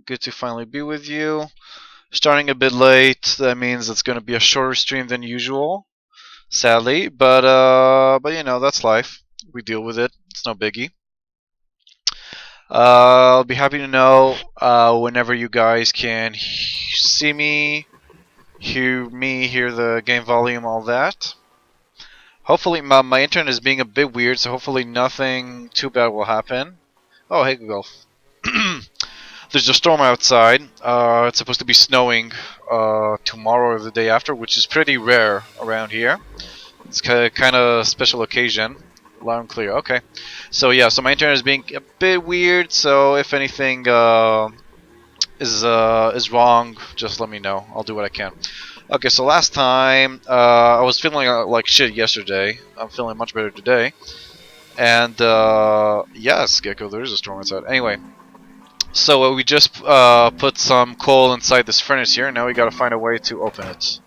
Good to finally be with you. Starting a bit late, that means it's going to be a shorter stream than usual, sadly, but you know, that's life. We deal with it. It's no biggie. I'll be happy to know whenever you guys can see me, hear the game volume, all that. Hopefully, my internet is being a bit weird, so hopefully nothing too bad will happen. Oh, hey, Google. There's a storm outside. It's supposed to be snowing tomorrow or the day after, which is pretty rare around here. It's kind of special occasion. Loud and clear. Okay. So yeah, so my internet is being a bit weird. So if anything is wrong, just let me know. I'll do what I can. Okay. So last time I was feeling like shit yesterday. I'm feeling much better today. And yes, Gecko, there is a storm outside. Anyway. So we just put some coal inside this furnace here. Now we gotta find a way to open it.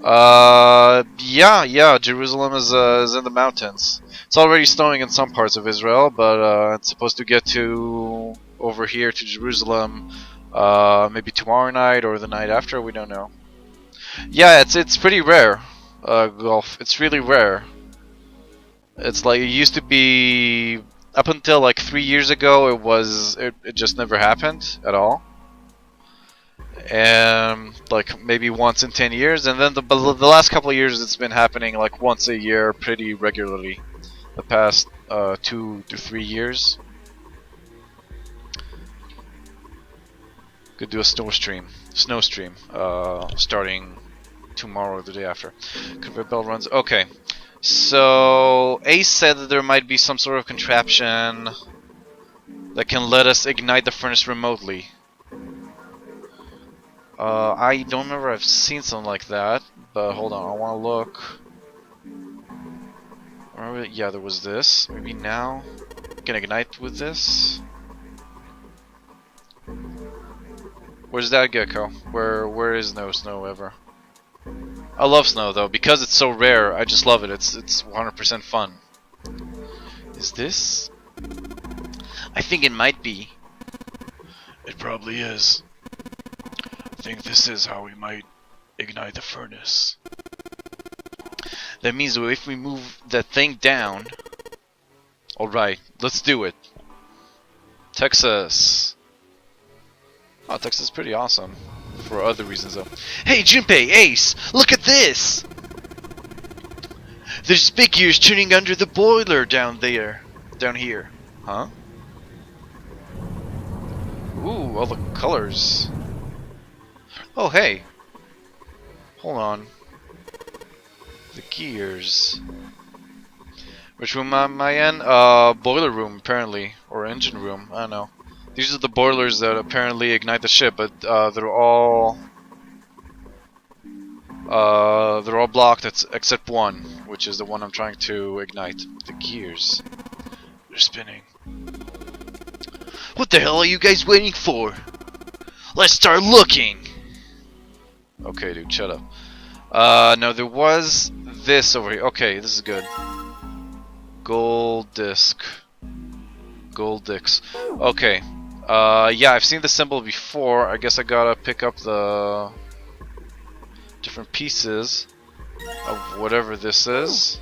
Yeah. Jerusalem is in the mountains. It's already snowing in some parts of Israel, but it's supposed to get to over here to Jerusalem maybe tomorrow night or the night after. We don't know. Yeah, it's pretty rare. Golf. It's really rare. It's like it used to be. Up until like 3 years ago, it just never happened at all, and like maybe once in 10 years, and then the last couple of years it's been happening like once a year pretty regularly. The past 2 to 3 years. Could do a snow stream, starting tomorrow or the day after. Conveyor belt runs. Okay. So, Ace said that there might be some sort of contraption that can let us ignite the furnace remotely. I don't remember I've seen something like that, but hold on, I want to look. Remember, yeah, there was this. Maybe now I can ignite with this. Where's that Gecko? Where is no snow ever? I love snow though, because it's so rare. I just love it. It's 100% fun. Is this? I think it might be. It probably is. I think this is how we might ignite the furnace. That means if we move that thing down. Alright, let's do it. Texas. Oh, Texas is pretty awesome. For other reasons though. Hey Junpei, Ace, look at this! There's figures turning under the boiler down here. Huh? Ooh, all the colors. Oh hey. Hold on. The gears. Which room am I in? Boiler room apparently. Or engine room, I don't know. These are the boilers that apparently ignite the ship, but they're all blocked except one, which is the one I'm trying to ignite. The gears, they're spinning. What the hell are you guys waiting for? Let's start looking. Okay, dude, shut up. No, there was this over here. Okay, this is good. Gold disc. Okay. Yeah, I've seen the symbol before. I guess I gotta pick up the different pieces of whatever this is.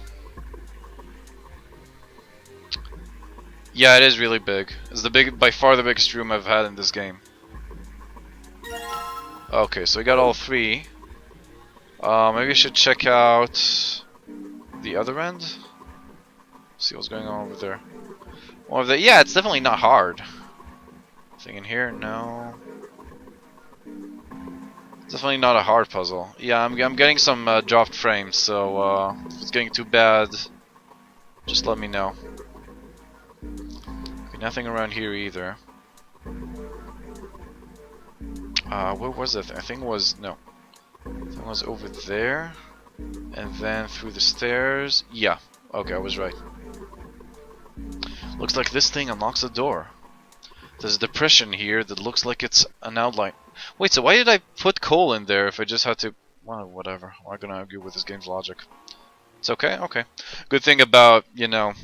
Yeah, it is really big. It's by far the biggest room I've had in this game. Okay, so we got all three. Maybe I should check out the other end. See what's going on over there. Yeah, it's definitely not hard. Thing in here? No. Definitely not a hard puzzle. Yeah, I'm getting some dropped frames, so if it's getting too bad, just let me know. Okay, nothing around here either. Where was it? I think it was no. I think it was over there, and then through the stairs. Yeah. Okay, I was right. Looks like this thing unlocks the door. There's a depression here that looks like it's an outline. Wait, so why did I put coal in there if I just had to... Well, whatever. I'm not gonna argue with this game's logic. It's okay? Okay. Good thing about, you know,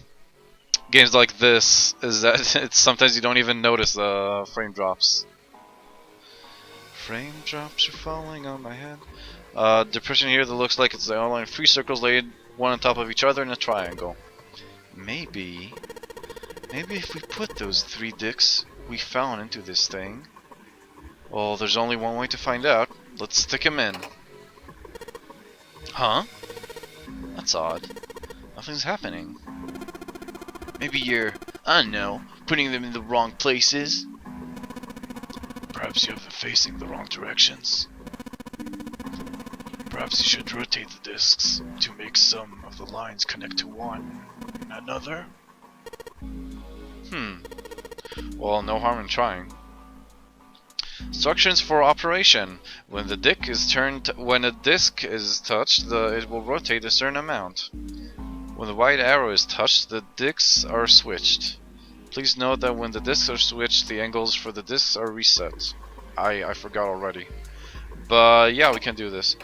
games like this is that it's sometimes you don't even notice the frame drops. Frame drops are falling on my head. Depression here that looks like it's the outline of 3 circles laid one on top of each other in a triangle. Maybe if we put those 3 dicks we found into this thing. Well, there's only one way to find out. Let's stick him in. Huh? That's odd. Nothing's happening. Maybe you're, I don't know, putting them in the wrong places. Perhaps you have them facing the wrong directions. Perhaps you should rotate the discs to make some of the lines connect to one another. Well, no harm in trying. Instructions for operation. When the disc is touched, it will rotate a certain amount. When the white arrow is touched, the discs are switched. Please note that when the discs are switched, the angles for the discs are reset. I forgot already. But yeah, we can do this.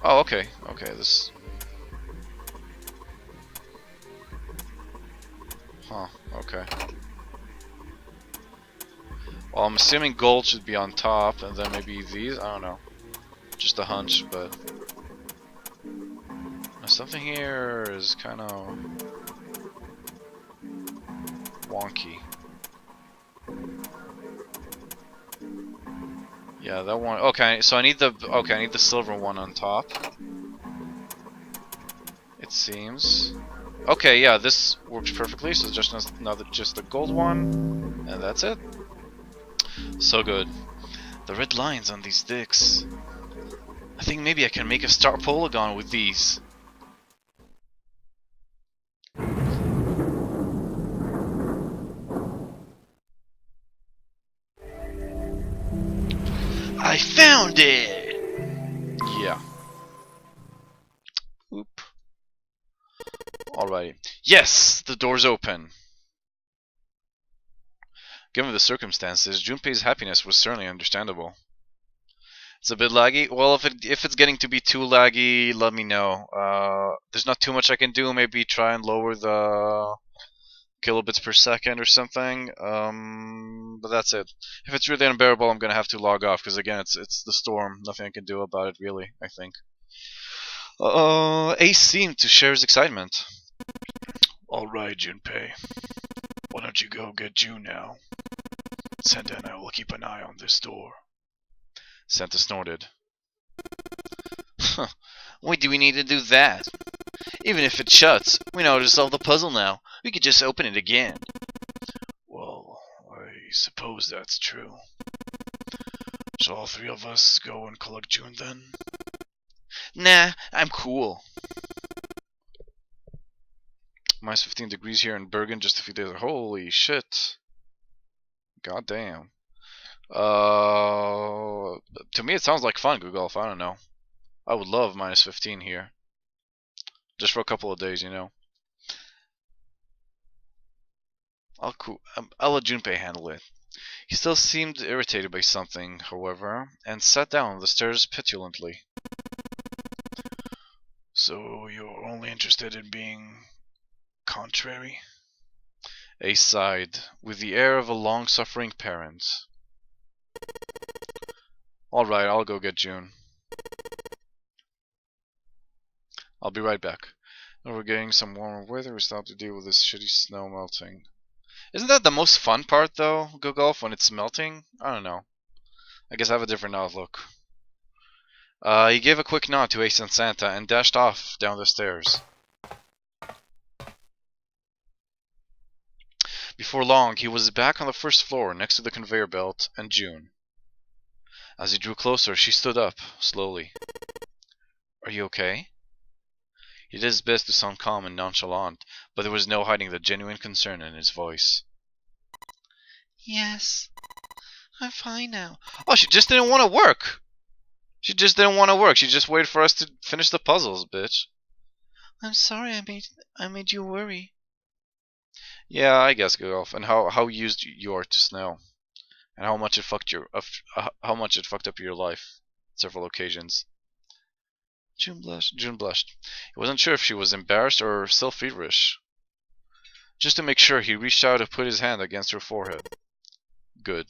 Oh, okay. Okay, this... Huh, okay. Well, I'm assuming gold should be on top, and then maybe these? I don't know. Just a hunch, but... Something here is kind of... wonky. Yeah, that one... Okay, so I need the... Okay, I need the silver one on top. It seems... Okay, yeah, this works perfectly, so just just a gold one, and that's it. So good. The red lines on these dicks. I think maybe I can make a star polygon with these. I found it! Yeah. Oop. Alrighty. Yes! The door's open. Given the circumstances, Junpei's happiness was certainly understandable. It's a bit laggy. Well, if it's getting to be too laggy, let me know. There's not too much I can do. Maybe try and lower the kilobits per second or something. But that's it. If it's really unbearable, I'm gonna have to log off because again, it's the storm. Nothing I can do about it, really. I think. Ace seemed to share his excitement. All right, Junpei. Why don't you go get June now? Santa and I will keep an eye on this door. Santa snorted. Why do we need to do that? Even if it shuts, we know how to solve the puzzle now. We could just open it again. Well, I suppose that's true. Shall all 3 of us go and collect June then? Nah, I'm cool. Minus 15 degrees here in Bergen just a few days. Holy shit. God damn. To me it sounds like fun, Google. I don't know. I would love minus 15 here. Just for a couple of days, you know. I'll let Junpei handle it. He still seemed irritated by something, however, and sat down on the stairs petulantly. So you're only interested in being contrary? Ace sighed, with the air of a long-suffering parent. Alright, I'll go get June. I'll be right back. Now we're getting some warmer weather, we still have to deal with this shitty snow melting. Isn't that the most fun part, though, Go Golf, when it's melting? I don't know. I guess I have a different outlook. He gave a quick nod to Ace and Santa and dashed off down the stairs. Before long, he was back on the first floor next to the conveyor belt and June. As he drew closer, she stood up, slowly. Are you okay? He did his best to sound calm and nonchalant, but there was no hiding the genuine concern in his voice. Yes, I'm fine now. Oh, she just didn't want to work! She just didn't want to work. She just waited for us to finish the puzzles, bitch. I'm sorry I made you worry. Yeah, I guess, Golf. And how used you are to snow, and how much it fucked up your life, several occasions. June blushed. He wasn't sure if she was embarrassed or still feverish. Just to make sure, he reached out and put his hand against her forehead. Good.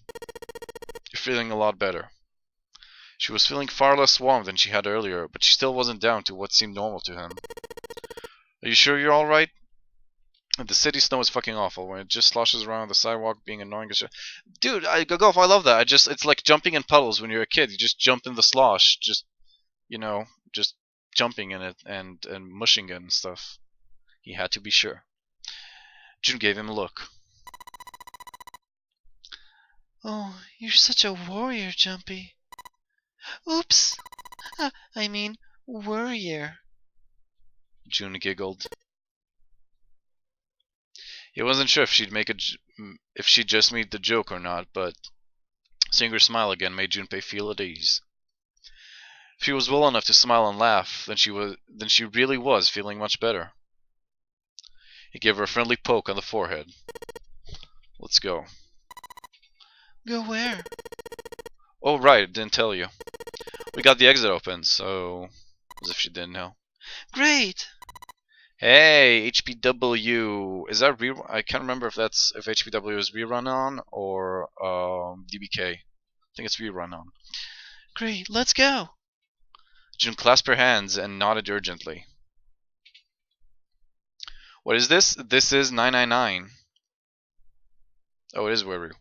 You're feeling a lot better. She was feeling far less warm than she had earlier, but she still wasn't down to what seemed normal to him. Are you sure you're alright? The city snow is fucking awful when it just sloshes around the sidewalk being annoying as shit. Dude, Golf, I love that. It's like jumping in puddles when you're a kid. You just jump in the slosh, just jumping in it and mushing it and stuff. He had to be sure. June gave him a look. Oh, you're such a warrior, Jumpy. Oops! I mean, worrier. June giggled. He wasn't sure if she'd just made the joke or not, but seeing her smile again made Junpei feel at ease. If she was well enough to smile and laugh, then she really was feeling much better. He gave her a friendly poke on the forehead. Let's go. Go where? Oh right, didn't tell you. We got the exit open, so as if she didn't know. Great! Hey, HPW. Is that I can't remember if HPW is rerun on or DBK. I think it's rerun on. Great, let's go! June clasped her hands and nodded urgently. What is this? This is 999. Oh, it is Weru.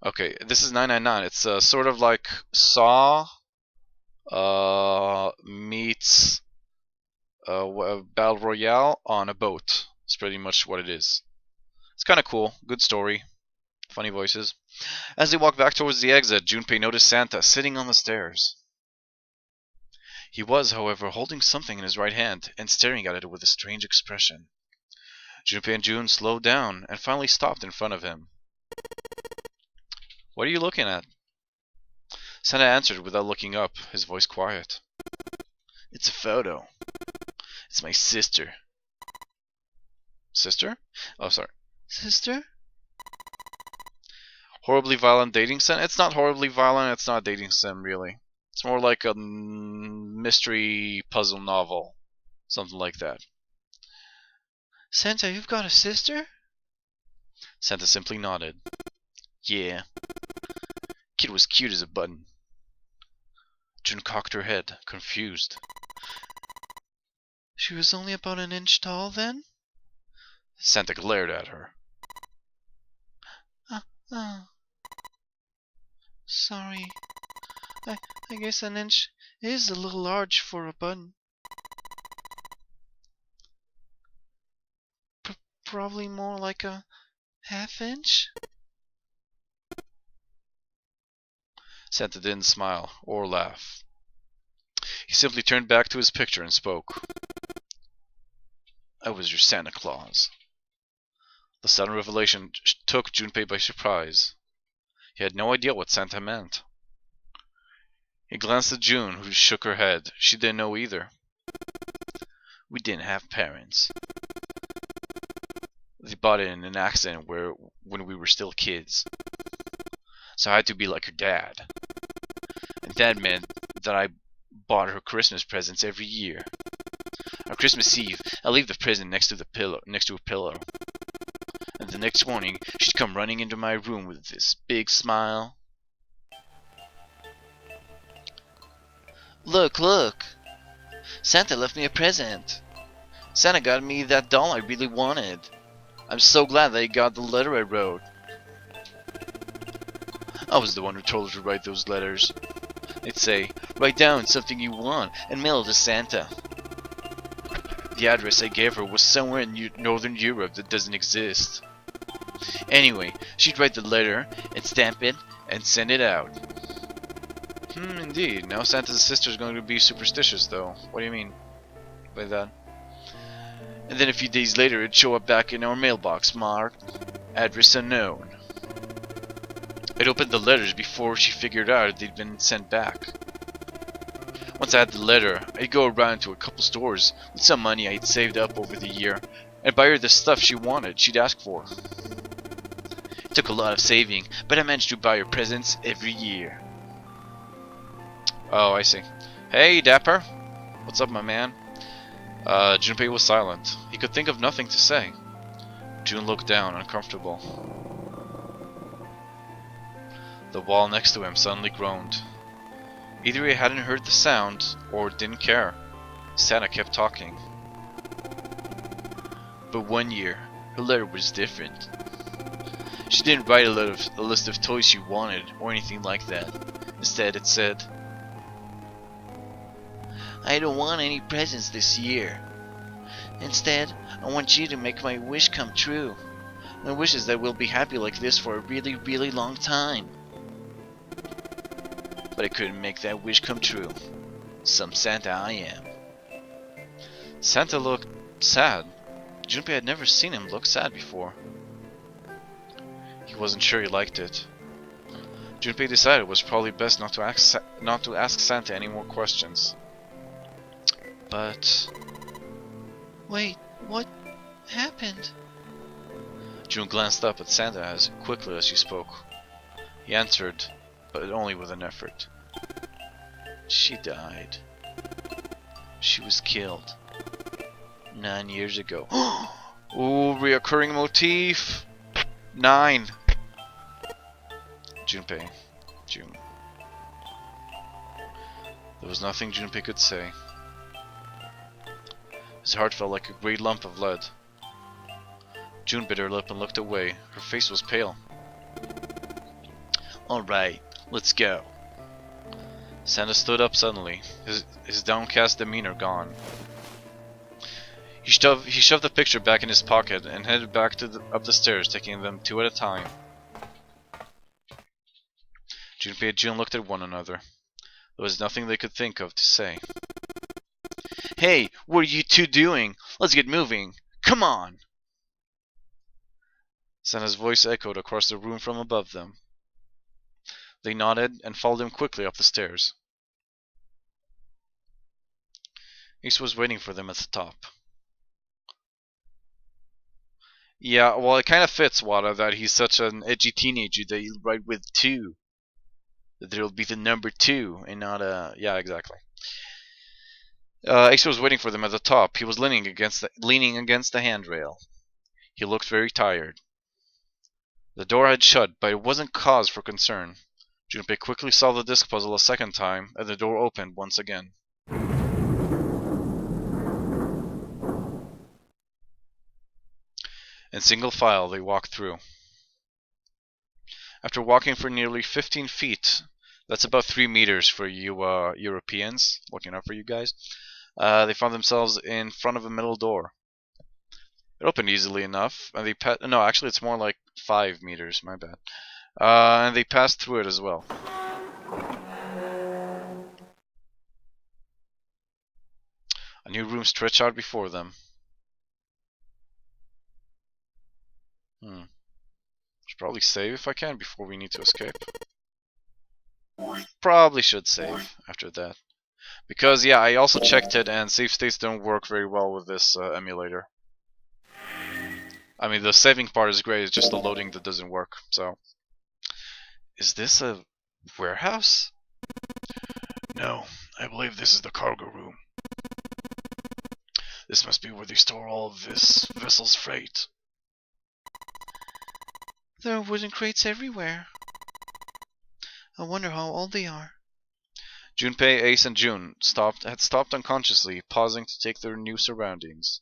Okay, this is 999. It's sort of like Saw meets Battle Royale on a boat. It's pretty much what it is. It's kind of cool. Good story. Funny voices. As they walked back towards the exit, Junpei noticed Santa sitting on the stairs. He was, however, holding something in his right hand and staring at it with a strange expression. Junpei and June slowed down and finally stopped in front of him. What are you looking at? Santa answered without looking up, his voice quiet. It's a photo. It's my sister. Sister? Oh, sorry. Sister? Horribly violent dating sim? It's not horribly violent, it's not a dating sim, really. It's more like a mystery puzzle novel. Something like that. Santa, you've got a sister? Santa simply nodded. Yeah. Kid was cute as a button. June cocked her head, confused. She was only about an inch tall then? Santa glared at her. Sorry. I guess an inch is a little large for a button. Probably more like a half inch? Santa didn't smile or laugh. He simply turned back to his picture and spoke. I was your Santa Claus. The sudden revelation took Junpei by surprise. He had no idea what Santa meant. He glanced at June, who shook her head. She didn't know either. We didn't have parents. They bought it in an accident when we were still kids. So I had to be like her dad. And that meant that I bought her Christmas presents every year. On Christmas Eve, I leave the present next to a pillow. And the next morning, she'd come running into my room with this big smile. Look, look! Santa left me a present. Santa got me that doll I really wanted. I'm so glad that he got the letter I wrote. I was the one who told her to write those letters. They'd say, write down something you want and mail it to Santa. The address I gave her was somewhere in Northern Europe that doesn't exist. Anyway, she'd write the letter and stamp it and send it out. Indeed. Now Santa's sister's going to be superstitious, though. What do you mean by that? And then a few days later, it'd show up back in our mailbox marked address unknown. I'd opened the letters before she figured out they'd been sent back. Once I had the letter, I'd go around to a couple stores with some money I'd saved up over the year and buy her the stuff she'd ask for. It took a lot of saving, but I managed to buy her presents every year. Oh, I see. Hey, Dapper. What's up, my man? Junpei was silent. He could think of nothing to say. June looked down, uncomfortable. The wall next to him suddenly groaned. Either he hadn't heard the sound, or didn't care. Santa kept talking. But one year, her letter was different. She didn't write a list of toys she wanted, or anything like that. Instead, it said, I don't want any presents this year. Instead, I want you to make my wish come true. My wish is that we'll be happy like this for a really, really long time. But I couldn't make that wish come true. Some Santa I am. Santa looked sad. Junpei had never seen him look sad before. He wasn't sure he liked it. Junpei decided it was probably best not to ask Santa any more questions. But... Wait, what happened? June glanced up at Santa as quickly as she spoke. He answered, but only with an effort. She died. She was killed. 9 years ago. Ooh, reoccurring motif! 9! Junpei. June. There was nothing Junpei could say. His heart felt like a great lump of lead. June bit her lip and looked away. Her face was pale. Alright, let's go. Santa stood up suddenly, his downcast demeanor gone. He shoved the picture back in his pocket and headed back up the stairs, taking them 2 at a time. Junpei and June looked at one another. There was nothing they could think of to say. Hey, what are you two doing? Let's get moving. Come on! Santa's voice echoed across the room from above them. They nodded and followed him quickly up the stairs. Ace was waiting for them at the top. Yeah, well, it kind of fits, Wada, that he's such an edgy teenager that you'll write with 2. That there'll be the number 2 and not a... Yeah, exactly. Ace was waiting for them at the top. He was leaning against the handrail. He looked very tired. The door had shut, but it wasn't cause for concern. Junpei quickly solved the disc puzzle a second time, and the door opened once again. In single file, they walked through. After walking for nearly 15 feet, that's about 3 meters for you Europeans, looking up for you guys, they found themselves in front of a metal door. It opened easily enough, and they no, actually it's more like 5 meters, my bad. And they passed through it as well. A new room stretched out before them. Should probably save if I can before we need to escape. Probably should save after that. Because, yeah, I also checked it, and save states don't work very well with this emulator. I mean, the saving part is great, it's just the loading that doesn't work, so... Is this a warehouse? No, I believe this is the cargo room. This must be where they store all of this vessel's freight. There are wooden crates everywhere. I wonder how old they are. Junpei, Ace, and June had stopped unconsciously, pausing to take in their new surroundings.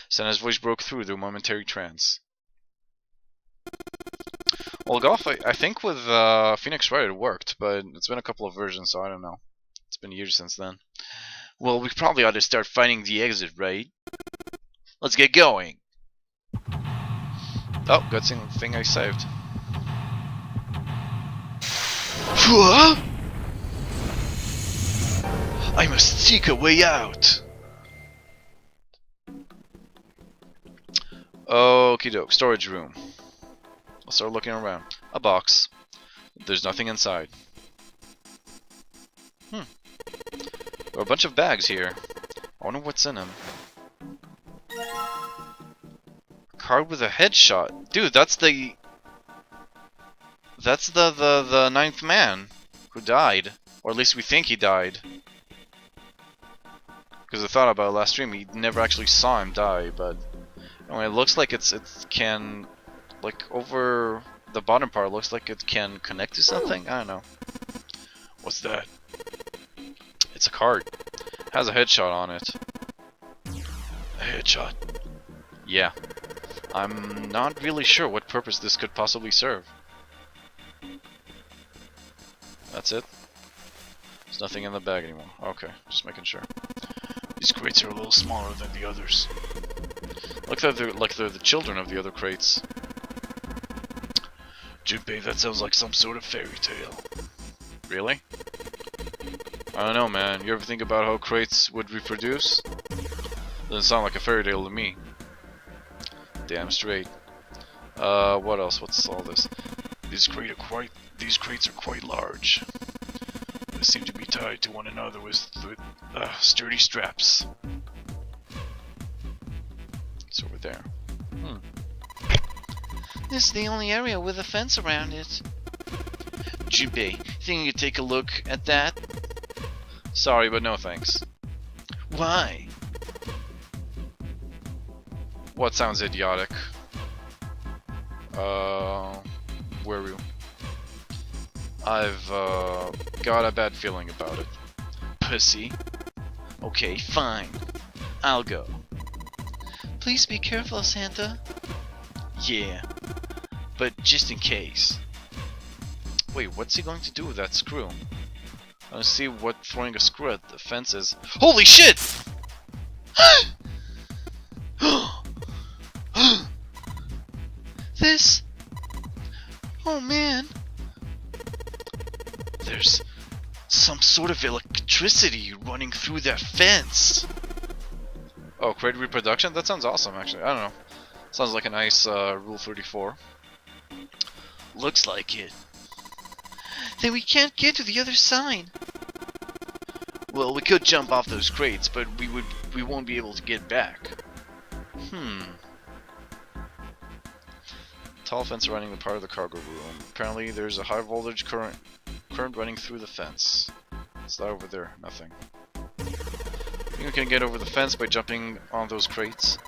Santa's voice broke through their momentary trance. Well, Golf, I think with Phoenix Wright it worked, but it's been a couple of versions, so I don't know. It's been years since then. Well, we probably ought to start finding the exit, right? Let's get going! Oh, good thing I saved. I must seek a way out! Okie doke, storage room. Let's start looking around. A box. There's nothing inside. There are a bunch of bags here. I wonder what's in them. A card with a headshot. Dude, that's the... That's the ninth man who died. Or at least we think he died. Because I thought about it last stream, he never actually saw him die, but... Oh, it looks like it can, like over the bottom part looks like it can connect to something. I don't know. What's that? It's a card. It has a headshot on it. A headshot. Yeah. I'm not really sure what purpose this could possibly serve. That's it? There's nothing in the bag anymore. Okay, just making sure. These crates are a little smaller than the others. Like they're the children of the other crates. Junpei, that sounds like some sort of fairy tale. Really? I don't know, man. You ever think about how crates would reproduce? Doesn't sound like a fairy tale to me. Damn straight. What else? What's all this? These crates are quite large. They seem to be tied to one another with sturdy straps. It's over there. This is the only area with a fence around it. Junpei, think you could take a look at that? Sorry, but no thanks. Why? What sounds idiotic? Where are you? I've got a bad feeling about it. Pussy. Okay, fine. I'll go. Please be careful, Santa. Yeah, but just in case. Wait, what's he going to do with that screw? I don't see what throwing a screw at the fence is. Holy shit! This... Oh man. There's some sort of electricity running through that fence. Oh, crate reproduction? That sounds awesome, actually. I don't know. Sounds like a nice Rule 34. Looks like it. Then we can't get to the other side. Well, we could jump off those crates, but we won't be able to get back. Tall fence running the part of the cargo room. Apparently there's a high voltage current running through the fence. What's that over there? Nothing. You can get over the fence by jumping on those crates.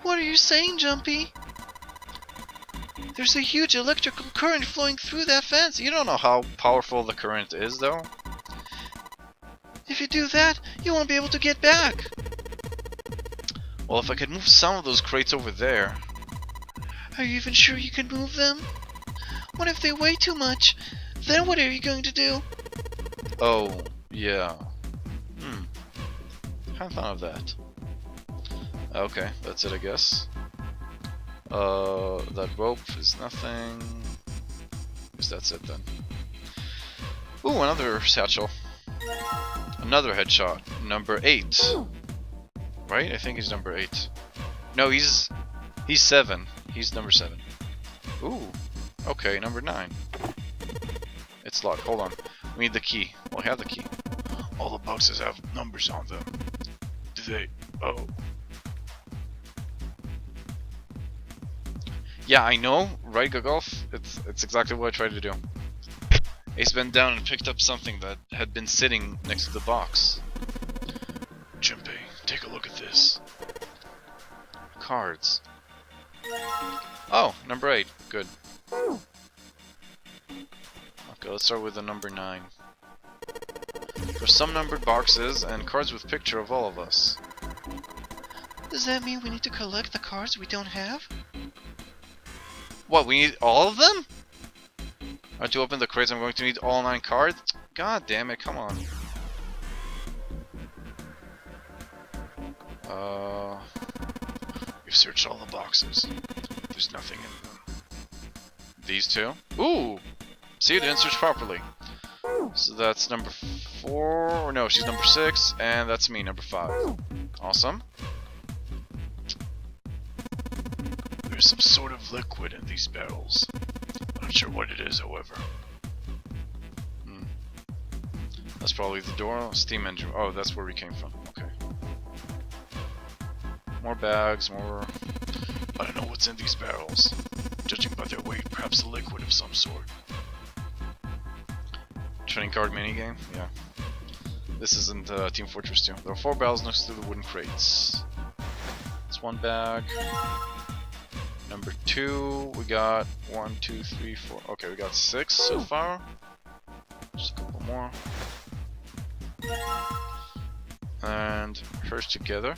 What are you saying, Jumpy? There's a huge electrical current flowing through that fence. You don't know how powerful the current is, though. If you do that, you won't be able to get back. Well, if I could move some of those crates over there. Are you even sure you can move them? What if they weigh too much? Then what are you going to do? Oh, yeah. Hadn't thought of that. Okay, that's it, I guess. That rope is nothing. Guess that's it then. Ooh, another satchel. Another headshot. Number 8. Right? I think he's number 8. No, he's 7. He's number 7. Ooh. Okay, number 9. It's locked. Hold on. We need the key. Well, I have the key. All the boxes have numbers on them. Do they? Oh. Yeah, I know, right, Gogolf? It's exactly what I tried to do. Ace bent down and picked up something that had been sitting next to the box. Junpei, take a look at this. Cards. Oh, number 8. Good. Okay, let's start with the number 9. There's some numbered boxes and cards with picture of all of us. Does that mean we need to collect the cards we don't have? What, we need all of them? To open the crates, I'm going to need all 9 cards? God damn it, come on. We've searched all the boxes. There's nothing in them. These 2? Ooh! See, you didn't search properly. So that's number 4, or no, she's number 6, and that's me, number 5. Awesome. There's some sort of liquid in these barrels. I'm not sure what it is, however. That's probably the door. Steam engine. Oh, that's where we came from. Okay. More bags, more... I don't know what's in these barrels. Judging by their weight, perhaps a liquid of some sort. Trading card minigame? Yeah. This isn't Team Fortress 2. There are 4 barrels next to the wooden crates. That's one bag. Number 2, we got 1, 2, 3, 4. Okay, we got 6 so far. Just a couple more. And hers together.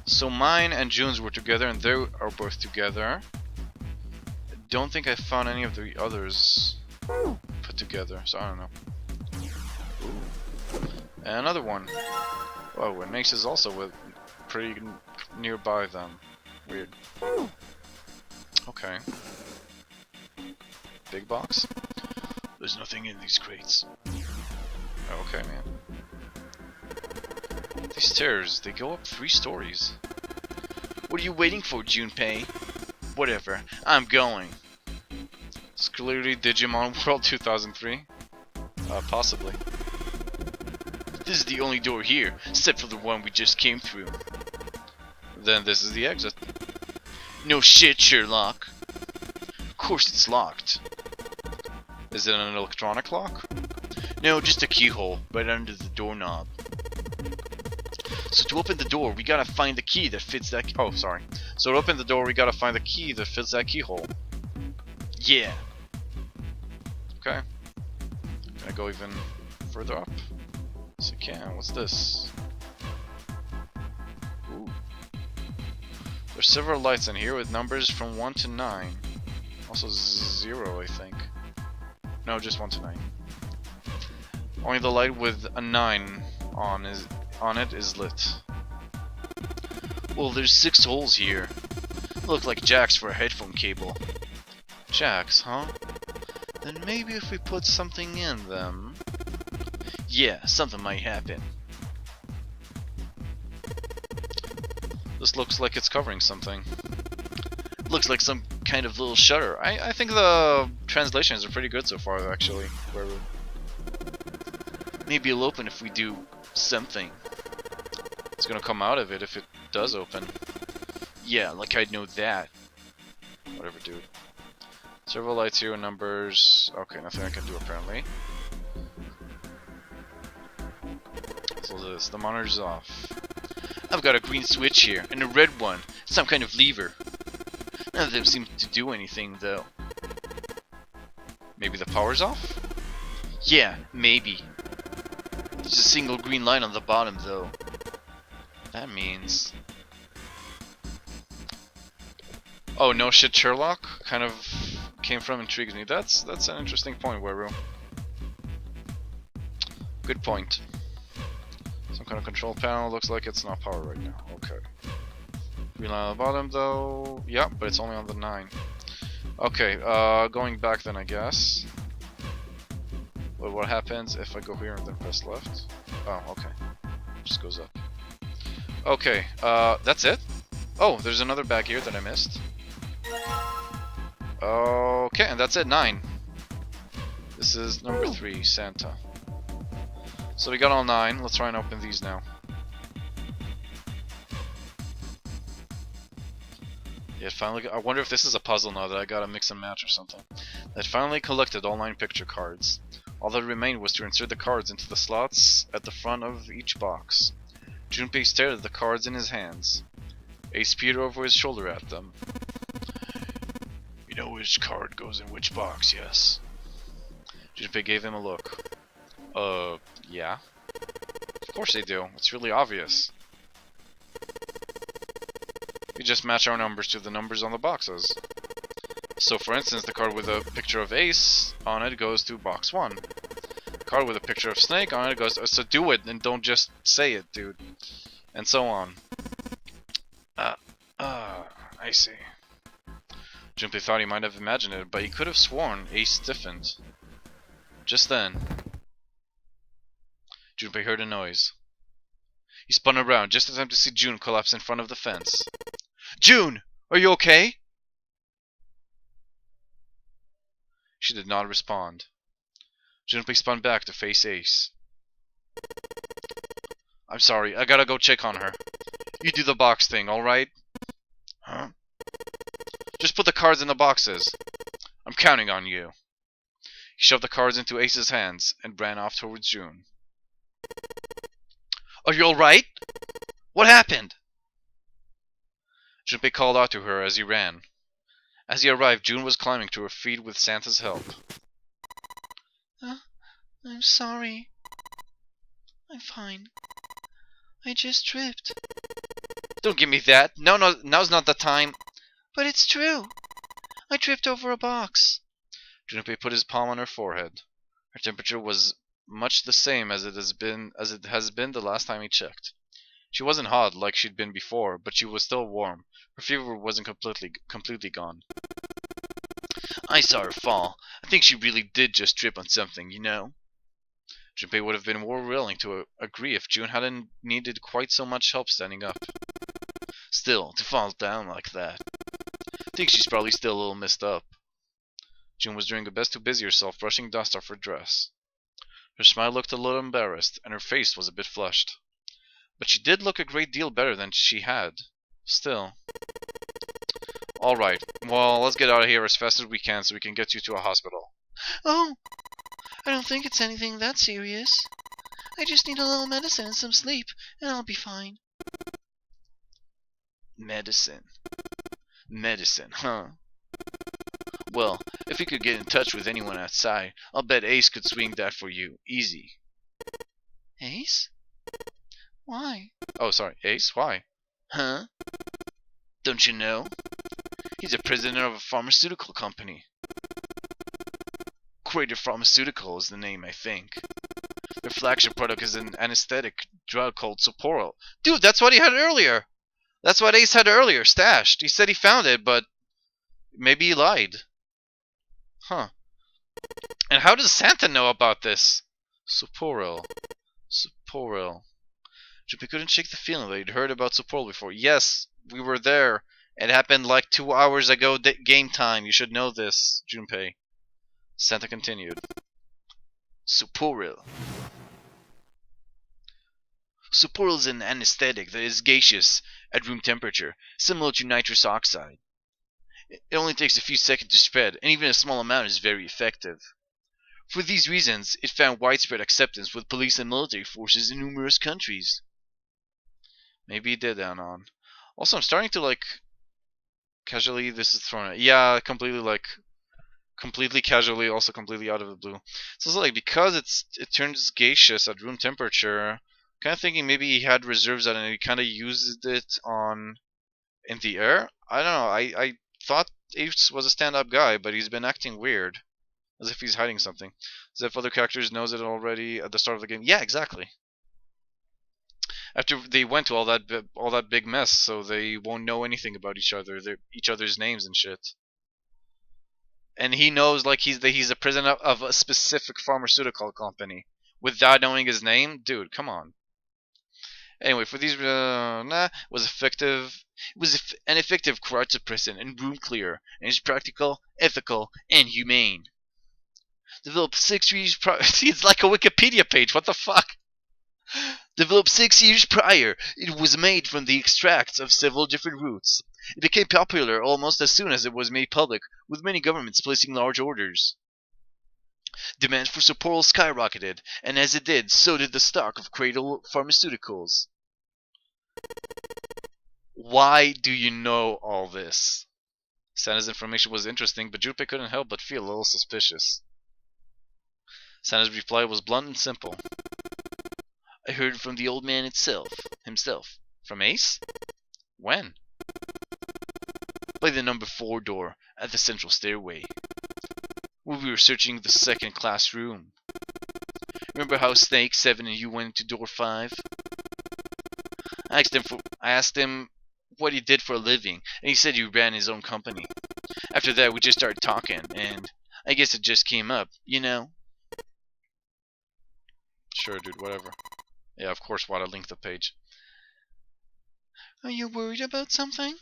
So mine and June's were together, and they are both together. I don't think I found any of the others put together, so I don't know. And another one. Oh, and Mace is also with pretty nearby them. Weird. Okay. Big box? There's nothing in these crates. Okay, man. These stairs, they go up 3 stories. What are you waiting for, Junpei? Whatever, I'm going. It's clearly Digimon World 2003. Possibly. This is the only door here, except for the one we just came through. Then this is the exit. No shit, Sherlock. Of course it's locked. Is it an electronic lock? No, just a keyhole, right under the doorknob. So to open the door, we gotta find the key that fits that Oh, sorry. So to open the door, we gotta find the key that fits that keyhole. Yeah. Okay. Can I go even further up? Yes, I can. What's this? Ooh. There's several lights in here with numbers from 1 to 9. Also 0, I think. No, just 1 to 9. Only the light with a 9 on it is lit. Well, there's 6 holes here. Look like jacks for a headphone cable. Jacks, huh? Then maybe if we put something in them... Yeah, something might happen. This looks like it's covering something. Looks like some kind of little shutter. I think the translations are pretty good so far, actually. Maybe it'll open if we do something. It's gonna come out of it if it does open. Yeah, like I'd know that. Whatever, dude. Several lights here and numbers. Okay, nothing I can do apparently. So the monitor's off. I've got a green switch here, and a red one. Some kind of lever. None of them seem to do anything, though. Maybe the power's off? Yeah, maybe. There's a single green light on the bottom, though. That means... Oh, no shit, Sherlock? Kind of came from, intrigues me. That's an interesting point, Weru. Good point. Some kind of control panel. Looks like it's not power right now. Okay. Green line on the bottom, though. Yeah, but it's only on the 9. Okay, going back then, I guess. But what happens if I go here and then press left? Oh, okay. Just goes up. Okay, that's it? Oh, there's another bag here that I missed. Okay, and that's it, 9. This is number 3, Santa. So we got all 9. Let's try and open these now. Yeah, finally. I wonder if this is a puzzle now that I gotta mix and match or something. It finally collected all 9 picture cards. All that remained was to insert the cards into the slots at the front of each box. Junpei stared at the cards in his hands. Ace peered over his shoulder at them. You know which card goes in which box, yes? Junpei gave him a look. Yeah? Of course they do. It's really obvious. We just match our numbers to the numbers on the boxes. So for instance, the card with a picture of Ace on it goes to box 1. The card with a picture of Snake on it goes... So do it and don't just say it, dude. And so on. I see. Junpei thought he might have imagined it, but he could have sworn Ace stiffened. Just then, Junpei heard a noise. He spun around just in time to see June collapse in front of the fence. June! Are you okay? She did not respond. Junpei spun back to face Ace. I'm sorry, I gotta go check on her. You do the box thing, alright? Huh? Just put the cards in the boxes. I'm counting on you. He shoved the cards into Ace's hands and ran off towards June. Are you alright? What happened? Junpei called out to her as he ran. As he arrived, June was climbing to her feet with Santa's help. I'm sorry. I'm fine. I just tripped. Don't give me that. No, now's not the time. But it's true. I tripped over a box. Junpei put his palm on her forehead. Her temperature was much the same as it has been the last time he checked. She wasn't hot like she'd been before, but she was still warm. Her fever wasn't completely gone. I saw her fall. I think she really did just trip on something, you know. Junpei would have been more willing to agree if June hadn't needed quite so much help standing up. Still, to fall down like that. I think she's probably still a little messed up. June was doing her best to busy herself brushing dust off her dress. Her smile looked a little embarrassed, and her face was a bit flushed. But she did look a great deal better than she had. Still. Alright, well, let's get out of here as fast as we can so we can get you to a hospital. Oh, I don't think it's anything that serious. I just need a little medicine and some sleep, and I'll be fine. Medicine, huh? Well, if you could get in touch with anyone outside, I'll bet Ace could swing that for you. Easy. Ace? Why? Oh, sorry. Ace? Why? Huh? Don't you know? He's a president of a pharmaceutical company. Crater Pharmaceutical is the name, I think. Their flagship product is an anesthetic drug called Soporil. Dude, that's what he had earlier! That's what Ace had earlier, stashed. He said he found it, but maybe he lied. Huh. And how does Santa know about this? Soporil. Junpei couldn't shake the feeling that he'd heard about Soporil before. Yes, we were there. It happened like 2 hours ago game time. You should know this, Junpei. Santa continued. Soporil. Soporil is an anesthetic that is gaseous at room temperature, similar to nitrous oxide. It only takes a few seconds to spread, and even a small amount is very effective. For these reasons, it found widespread acceptance with police and military forces in numerous countries. Maybe he did, Anon. Also, I'm starting to, casually, this is thrown out. Yeah, completely casually, also completely out of the blue. So it's because it turns gaseous at room temperature, kind of thinking maybe he had reserves that and he kind of used it in the air. I don't know. I thought Ace was a stand-up guy, but he's been acting weird, as if he's hiding something, as if other characters knows it already at the start of the game. Yeah, exactly. After they went to all that big mess, so they won't know anything about each other, each other's names and shit. And he knows he's the president of a specific pharmaceutical company without knowing his name, dude. Come on. Anyway, for these, was effective. It was an effective crowd suppressant and room clear, and is practical, ethical, and humane. Developed 6 years prior. It's like a Wikipedia page. What the fuck? Developed 6 years prior, it was made from the extracts of several different roots. It became popular almost as soon as it was made public, with many governments placing large orders. Demand for Soporil skyrocketed, and as it did, so did the stock of Cradle Pharmaceuticals. Why do you know all this? Santa's information was interesting, but Junpei couldn't help but feel a little suspicious. Santa's reply was blunt and simple. I heard from the old man himself. From Ace? When? By the number 4 door at the central stairway, when we were searching the second class room. Remember how Snake, 7, and you went into door 5? I asked him what he did for a living, and he said he ran his own company. After that, we just started talking, and I guess it just came up, you know? Sure, dude, whatever. Yeah, of course, why'd I link the page? Are you worried about something?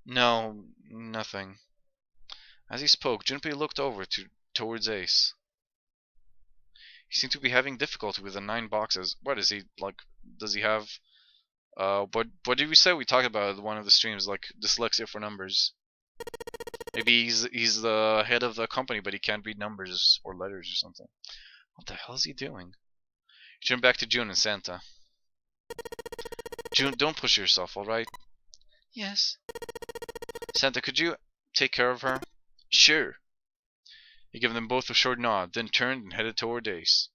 No, nothing. As he spoke, Junpei looked over towards Ace. He seemed to be having difficulty with the 9 boxes. What is he, does he have, what did we say? We talked about it one of the streams, dyslexia for numbers. Maybe he's the head of the company, but he can't read numbers or letters or something. What the hell is he doing? He turned back to June and Santa. June, don't push yourself, alright? Yes. Santa, could you take care of her? Sure. He gave them both a short nod, then turned and headed toward Ace.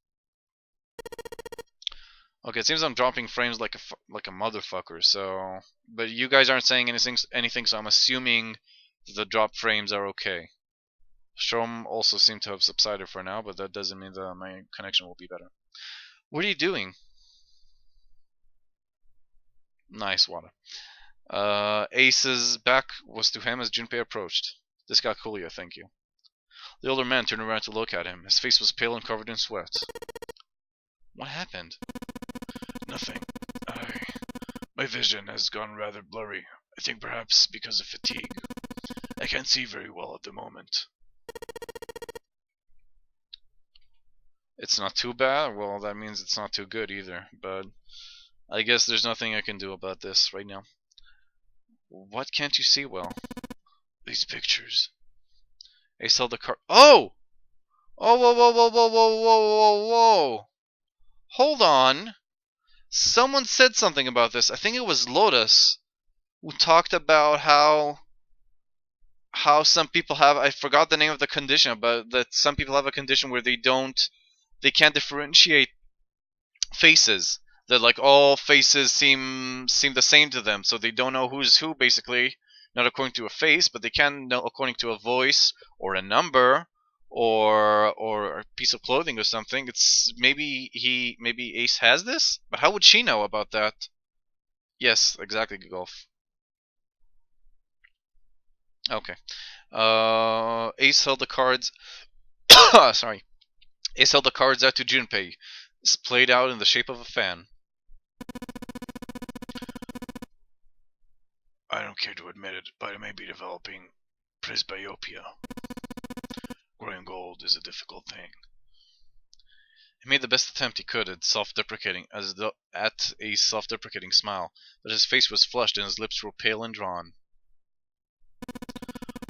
Okay, it seems I'm dropping frames like a motherfucker. So, but you guys aren't saying anything, so I'm assuming the drop frames are okay. Strom also seemed to have subsided for now, but that doesn't mean that my connection will be better. What are you doing? Nice, Wada. Ace's back was to him as Junpei approached. This got cooler, thank you. The older man turned around to look at him. His face was pale and covered in sweat. What happened? Nothing. My vision has gone rather blurry. I think perhaps because of fatigue. I can't see very well at the moment. It's not too bad? Well, that means it's not too good either, but I guess there's nothing I can do about this right now. What can't you see well? These pictures. Ace held the card. Oh! Oh, whoa, whoa, whoa, whoa, whoa, whoa, whoa, whoa! Hold on. Someone said something about this. I think it was Lotus who talked about how some people have, I forgot the name of the condition, but that some people have a condition where they can't differentiate faces. That like all faces seem the same to them, so they don't know who's who basically, not according to a face, but they can know according to a voice or a number or a piece of clothing or something. It's maybe Ace has this, but how would she know about that? Yes, exactly, Golf. Okay. Ace held the cards. Sorry. Ace held the cards out to Junpei, splayed out in the shape of a fan. I don't care to admit it, but I may be developing presbyopia. Growing old is a difficult thing. He made the best attempt he could at a self-deprecating smile, but his face was flushed and his lips were pale and drawn.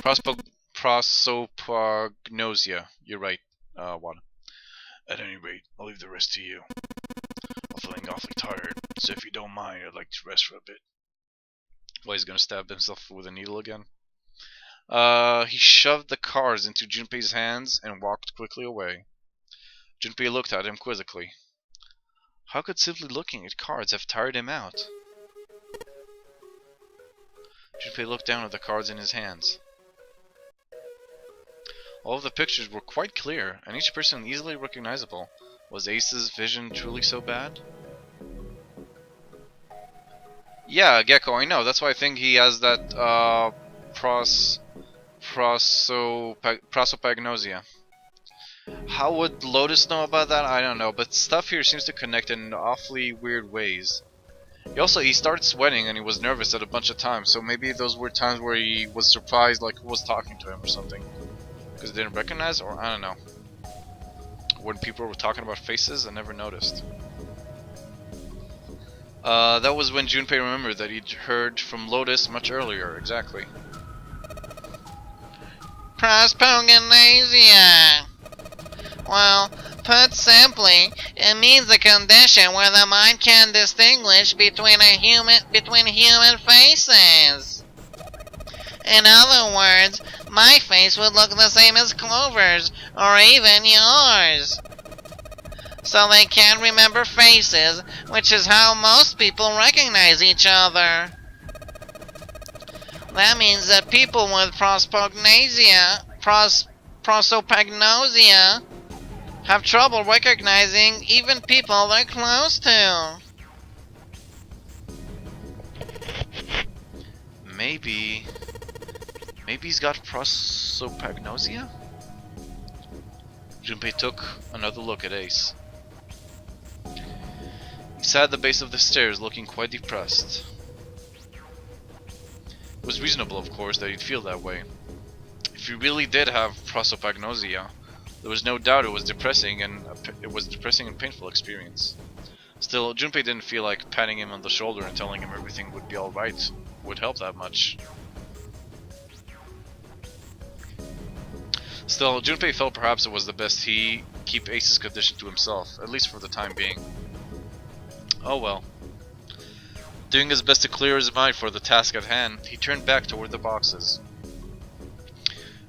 Prosopagnosia. You're right, Wada. At any rate, I'll leave the rest to you. I'm feeling awfully tired, so if you don't mind, I'd like to rest for a bit. Well, he's gonna stab himself with a needle again. He shoved the cards into Junpei's hands and walked quickly away. Junpei looked at him quizzically. How could simply looking at cards have tired him out? Junpei looked down at the cards in his hands. All of the pictures were quite clear, and each person easily recognizable. Was Ace's vision truly so bad? Yeah, Gecko, I know. That's why I think he has that prosopagnosia. How would Lotus know about that? I don't know, but stuff here seems to connect in awfully weird ways. He started sweating and he was nervous at a bunch of times, so maybe those were times where he was surprised, like who was talking to him or something. Because they didn't recognize, or I don't know. When people were talking about faces, I never noticed. That was when Junpei remembered that he'd heard from Lotus much earlier, exactly. Prosopagnosia. Well, put simply, it means a condition where the mind can distinguish between human faces. In other words, my face would look the same as Clover's, or even yours. So they can't remember faces, which is how most people recognize each other. That means that people with prosopagnosia have trouble recognizing even people they're close to. Maybe he's got prosopagnosia? Junpei took another look at Ace. He sat at the base of the stairs looking quite depressed. It was reasonable, of course, that he'd feel that way. If he really did have prosopagnosia, there was no doubt it was a depressing and painful experience. Still, Junpei didn't feel like patting him on the shoulder and telling him everything would be alright would help that much. Still, Junpei felt perhaps it was the best he keep Ace's condition to himself, at least for the time being. Oh well. Doing his best to clear his mind for the task at hand, he turned back toward the boxes.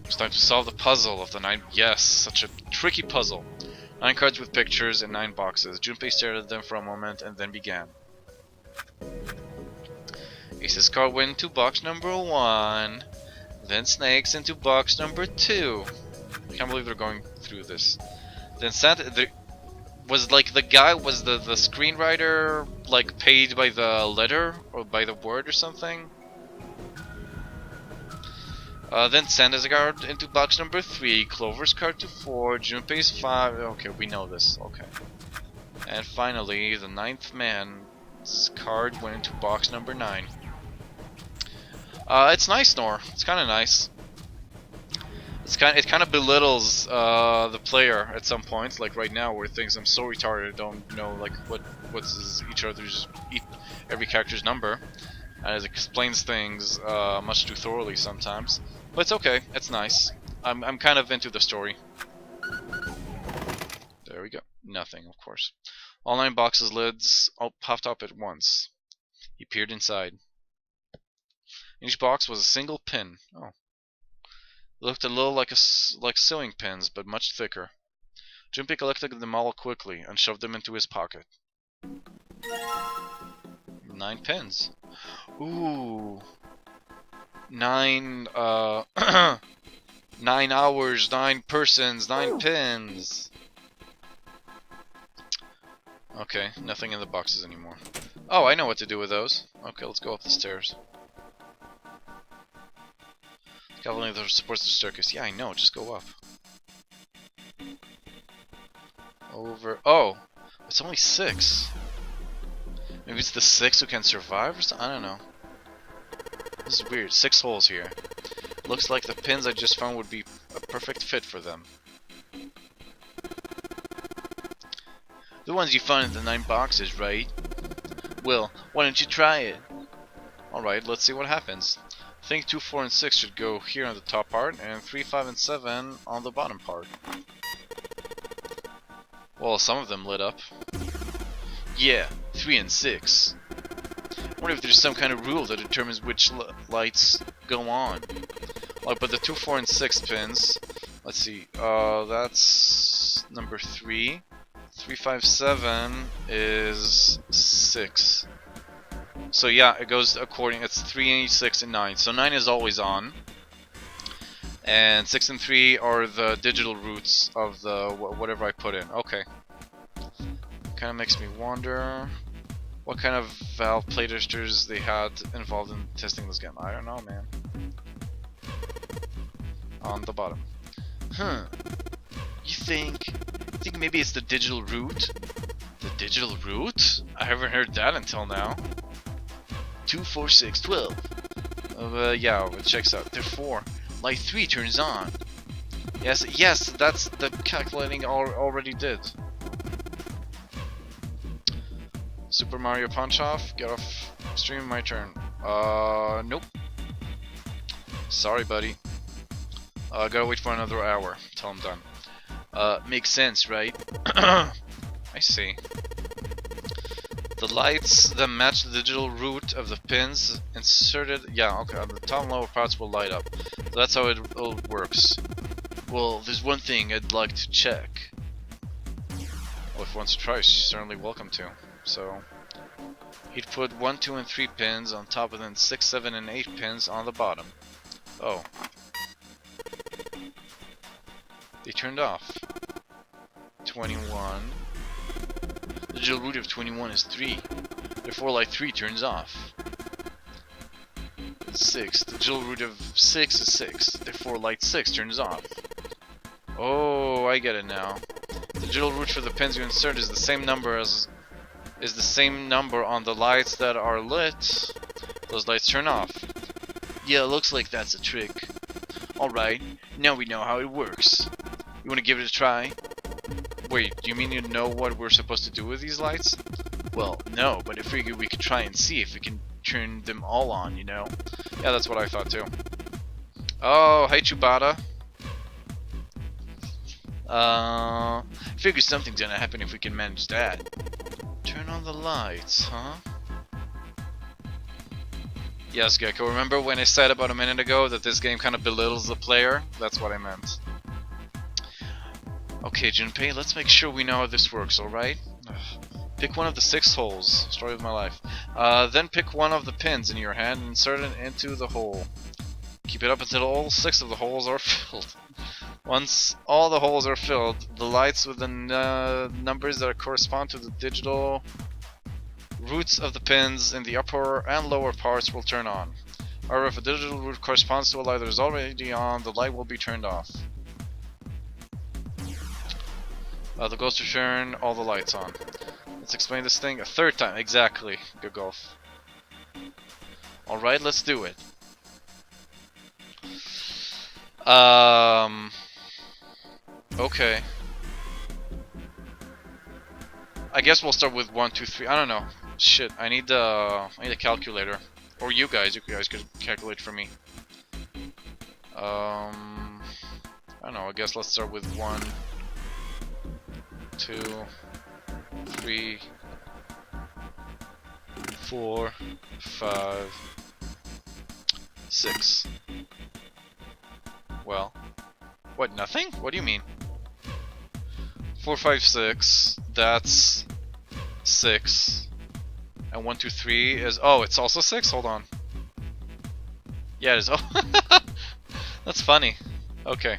It's time to solve the puzzle of the 9. Yes, such a tricky puzzle. 9 cards with pictures and 9 boxes. Junpei stared at them for a moment and then began. Ace's card went into box number 1. Then Snake's into box number 2. I can't believe they're going through this. Then Santa was like the guy was the screenwriter like paid by the letter or by the word or something. Then Santa's card into box number 3, Clover's card to 4, Junpei's 5. Okay, we know this. Okay. And finally, the 9th man's card went into box number 9. It's nice, Nor. It's kind of nice. It kind of belittles the player at some points, like right now, where it thinks I'm so retarded, I don't know like what's every character's number, and it explains things much too thoroughly sometimes. But it's okay. It's nice. I'm kind of into the story. There we go. Nothing, of course. All 9 boxes' lids all popped up at once. He peered inside. In each box was a single pin. Oh. It looked a little like sewing pins, but much thicker. Junpei collected them all quickly and shoved them into his pocket. 9 pins. Ooh. 9 9 hours, 9 persons, 9 pins. Okay, nothing in the boxes anymore. Oh, I know what to do with those. Okay, let's go up the stairs. Scaffolding that supports the staircase. Yeah, I know. Just go up. Over. Oh, it's only 6. Maybe it's the 6 who can survive or something? I don't know. This is weird. 6 holes here. Looks like the pins I just found would be a perfect fit for them. The ones you found in the 9 boxes, right? Well, why don't you try it? Alright, let's see what happens. I think 2, 4, and 6 should go here on the top part, and 3, 5, and 7 on the bottom part. Well, some of them lit up. Yeah, 3 and 6. I wonder if there's some kind of rule that determines which lights go on. Like, but the 2, 4, and 6 pins, let's see, that's number 3. 3, 5, 7 is 6. So yeah, it goes according, it's 3, 6, and 9. So 9 is always on. And 6 and 3 are the digital roots of the whatever I put in. Okay. Kind of makes me wonder what kind of valve playtesters they had involved in testing this game. I don't know, man. On the bottom. You think maybe it's the digital root? The digital root? I haven't heard that until now. 2, 4, 6, 12. Yeah, it checks out. Therefore, light 3 turns on. Yes, that's the calculating already did. Super Mario Punch Off, get off stream, my turn. Nope. Sorry, buddy. Gotta wait for another hour till I'm done. Makes sense, right? I see. The lights that match the digital root of the pins inserted, yeah, okay, the top and lower parts will light up. So that's how it works. Well, there's one thing I'd like to check. Well, if he wants to try, she's certainly welcome to. So, he'd put 1, 2, and 3 pins on top, and then 6, 7, and 8 pins on the bottom. Oh. They turned off. 21. The digital root of 21 is 3. Therefore, light 3 turns off. 6. The digital root of 6 is 6. Therefore, light 6 turns off. Oh, I get it now. The digital root for the pins you insert is the same number on the lights that are lit. Those lights turn off. Yeah, looks like that's a trick. Alright, now we know how it works. You wanna give it a try? Wait, do you mean you know what we're supposed to do with these lights? Well, no, but I figured we could try and see if we can turn them all on, you know? Yeah, that's what I thought too. Oh, hey Chubata. Figure something's gonna happen if we can manage that. Turn on the lights, huh? Yes, Gecko. Remember when I said about a minute ago that this game kind of belittles the player? That's what I meant. Okay, Junpei, let's make sure we know how this works, alright? Pick one of the 6 holes. Story of my life. Then pick one of the pins in your hand and insert it into the hole. Keep it up until all 6 of the holes are filled. Once all the holes are filled, the lights with the numbers that correspond to the digital roots of the pins in the upper and lower parts will turn on. However, if a digital root corresponds to a light that is already on, the light will be turned off. The goal is to turn all the lights on. Let's explain this thing a 3rd time. Exactly. Good golf. Alright, let's do it. Okay. I guess we'll start with 1, 2, 3. I don't know. Shit, I need a calculator. Or you guys could calculate for me. I don't know, I guess let's start with 1, 2, 3, 4, 5, 6. Well, what, nothing? What do you mean? 4, 5, 6, that's 6. And 1, 2, 3 is, oh, it's also 6? Hold on. Yeah, it is. Oh, that's funny. Okay.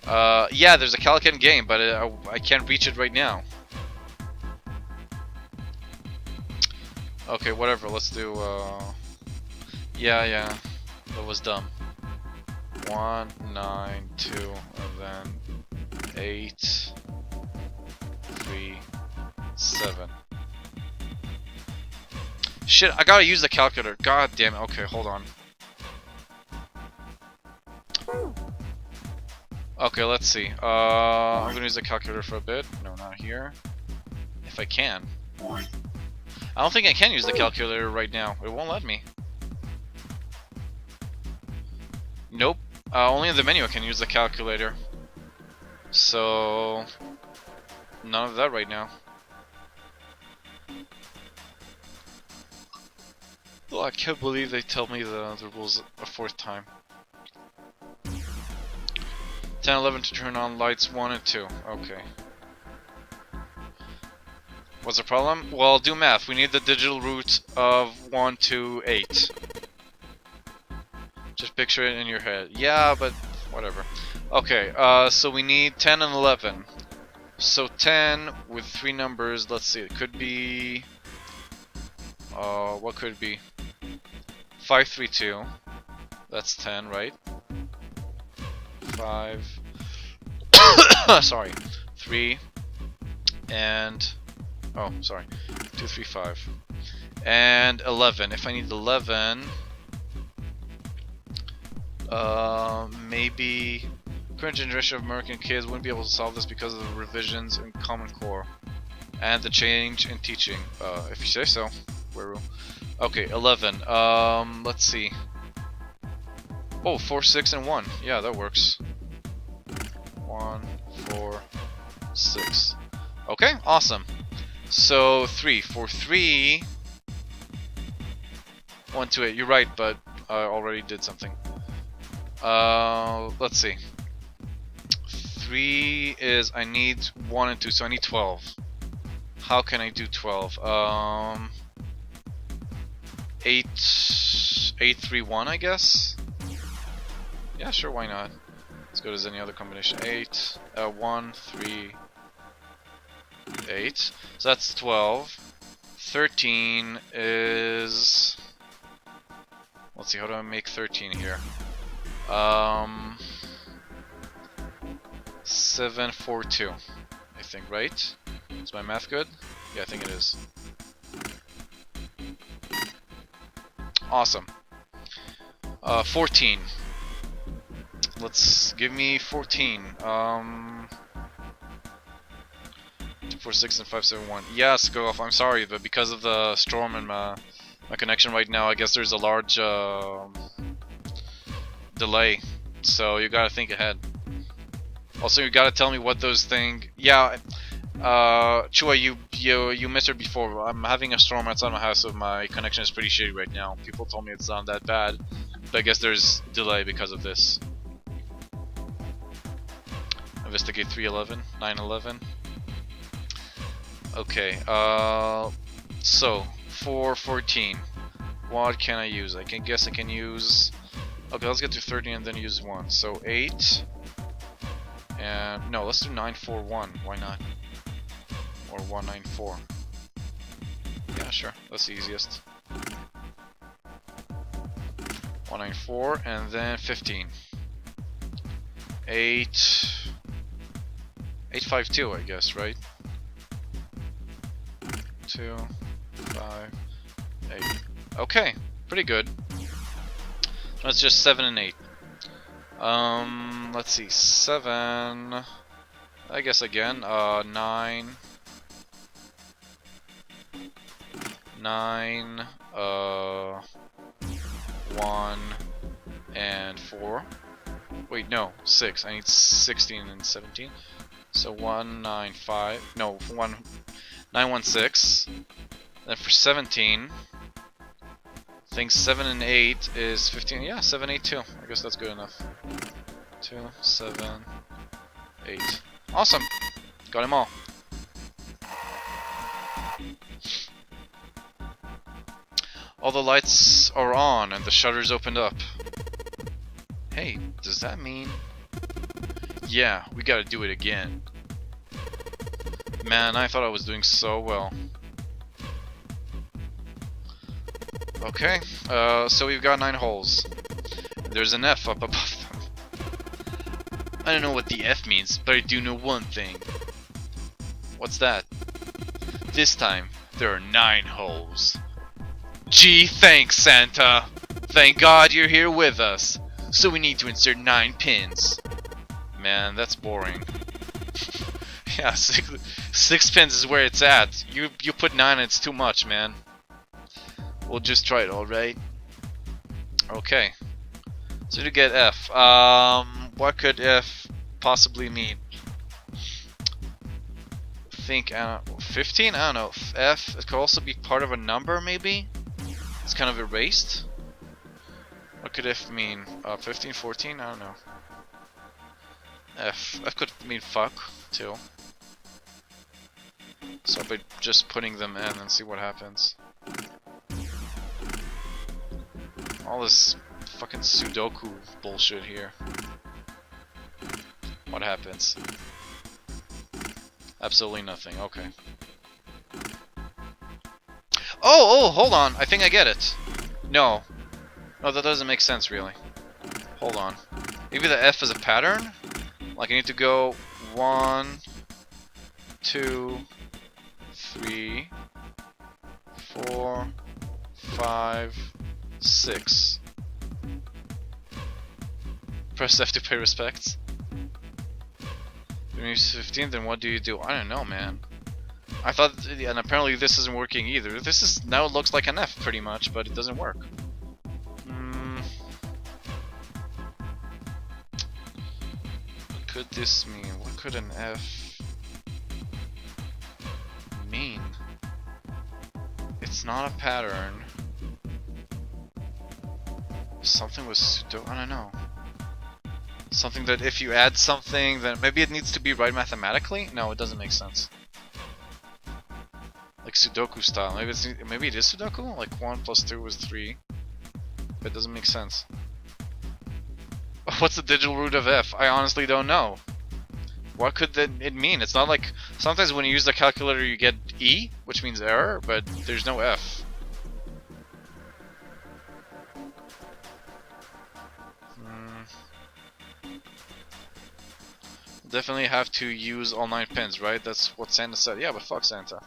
Yeah, there's a Calican game, but I can't reach it right now. Okay, whatever, let's do, yeah, that was dumb. 1, 9, 2, and then 8, 3, 7. Shit, I gotta use the calculator. God damn it. Okay, hold on. Okay, let's see. I'm gonna use the calculator for a bit. No, not here. If I can. I don't think I can use the calculator right now. It won't let me. Nope. Only in the menu I can use the calculator. So... none of that right now. Oh, I can't believe they tell me the rules a 4th time. 10, 11 to turn on lights 1 and 2. Okay. What's the problem? Well, do math. We need the digital root of 1 to 8. Just picture it in your head. Yeah, but whatever. Okay, so we need 10 and 11. So 10 with 3 numbers, let's see, it could be... what could it be? 5, 3, 2. That's 10, right? 5... sorry. 3. And... oh, sorry. 2, 3, 5. And 11. If I need 11... maybe... current generation of American kids wouldn't be able to solve this because of the revisions in Common Core. And the change in teaching. If you say so. Weru. Okay, 11. Let's see. Oh, 4, 6, and 1. Yeah, that works. 1, 4, 6. Okay, awesome. So 3. For 3... 1, 2, 8. You're right, but I already did something. Let's see. 3 is... I need 1 and 2, so I need 12. How can I do 12? 8, 3, 1, I guess? Yeah, sure, why not? As good as any other combination. 8, 1, 3, 8. So that's 12. 13 is... let's see, how do I make 13 here? 7, 4, 2. I think, right? Is my math good? Yeah, I think it is. Awesome. 14. Let's give me 14. 2, 4, 6, and 5, 7, 1. Yes, go off. I'm sorry, but because of the storm and my connection right now, I guess there's a large delay. So you gotta think ahead. Also, you gotta tell me what those things. Yeah, Chua, you missed it before. I'm having a storm outside my house, so my connection is pretty shitty right now. People told me it's not that bad, but I guess there's delay because of this. Investigate 311, 911. Okay, so 414. What can I use? I can guess I can use. Okay, let's get to 13 and then use 1. So 8. And no, let's do 941. Why not? Or 194. Yeah, sure. That's the easiest. 194 and then 15. 852, I guess, right? 2, 5, 8. Okay, pretty good. That's just 7 and 8. Let's see, 7. I guess again, 9. 9, 1, and 4. Wait, no, 6. I need 16 and 17. So 195. No, 916. Then for 17, I think 7 and 8 is 15. Yeah, 7, 8, 2. I guess that's good enough. 2, 7, 8. Awesome. Got them all. All the lights are on and the shutters opened up. Hey, does that mean... Yeah, we gotta do it again. Man, I thought I was doing so well. Okay, so we've got 9 holes. There's an F up above them. I don't know what the F means, but I do know one thing. What's that? This time, there are 9 holes. Gee, thanks, Santa! Thank God you're here with us. So we need to insert 9 pins. Man, that's boring. Yeah, 6 pins is where it's at. You put 9 and it's too much, man. We'll just try it, alright? Okay. So to get F, what could F possibly mean? Think, 15? I don't know. F, it could also be part of a number, maybe? It's kind of erased. What could F mean? 15, 14? I don't know. F could mean fuck, too. So by just putting them in and see what happens. All this fucking Sudoku bullshit here. What happens? Absolutely nothing. Okay. Oh, hold on. I think I get it. No. No, that doesn't make sense, really. Hold on. Maybe the F is a pattern? Like, I need to go 1, 2, 3, 4, 5, 6. Press F to pay respects. When you use 15, then what do you do? I don't know, man. I thought, and apparently this isn't working either. This is, now it looks like an F pretty much, but it doesn't work. What could this mean? What could an F mean? It's not a pattern. Something with pseudo, I don't know. Something that if you add something, then maybe it needs to be right mathematically? No, it doesn't make sense. Like Sudoku style. Maybe it is Sudoku? Like 1 plus 2 is 3. But it doesn't make sense. What's the digital root of F? I honestly don't know. What could it mean? It's not like... Sometimes when you use the calculator you get E, which means error, but there's no F. Definitely have to use all 9 pins, right? That's what Santa said. Yeah, but fuck Santa.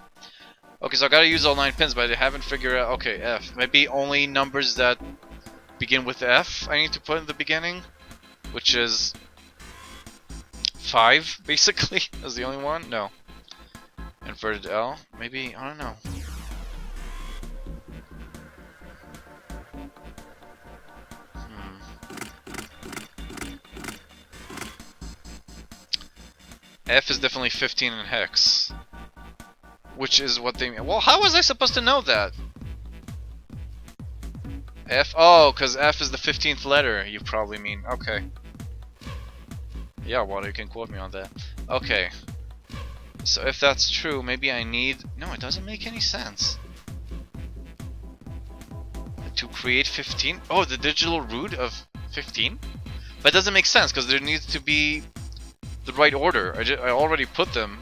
Okay, so I gotta use all 9 pins, but I haven't figured out... Okay, F. Maybe only numbers that begin with F I need to put in the beginning, which is 5, basically, is the only one? No. Inverted L? Maybe, I don't know. F is definitely 15 in hex. Which is what they mean. Well, how was I supposed to know that? F? Oh, because F is the 15th letter, you probably mean. Okay. Yeah, well, you can quote me on that. Okay. So if that's true, maybe I need... No, it doesn't make any sense. To create 15? Oh, the digital root of 15? That doesn't make sense, because there needs to be the right order. I already put them,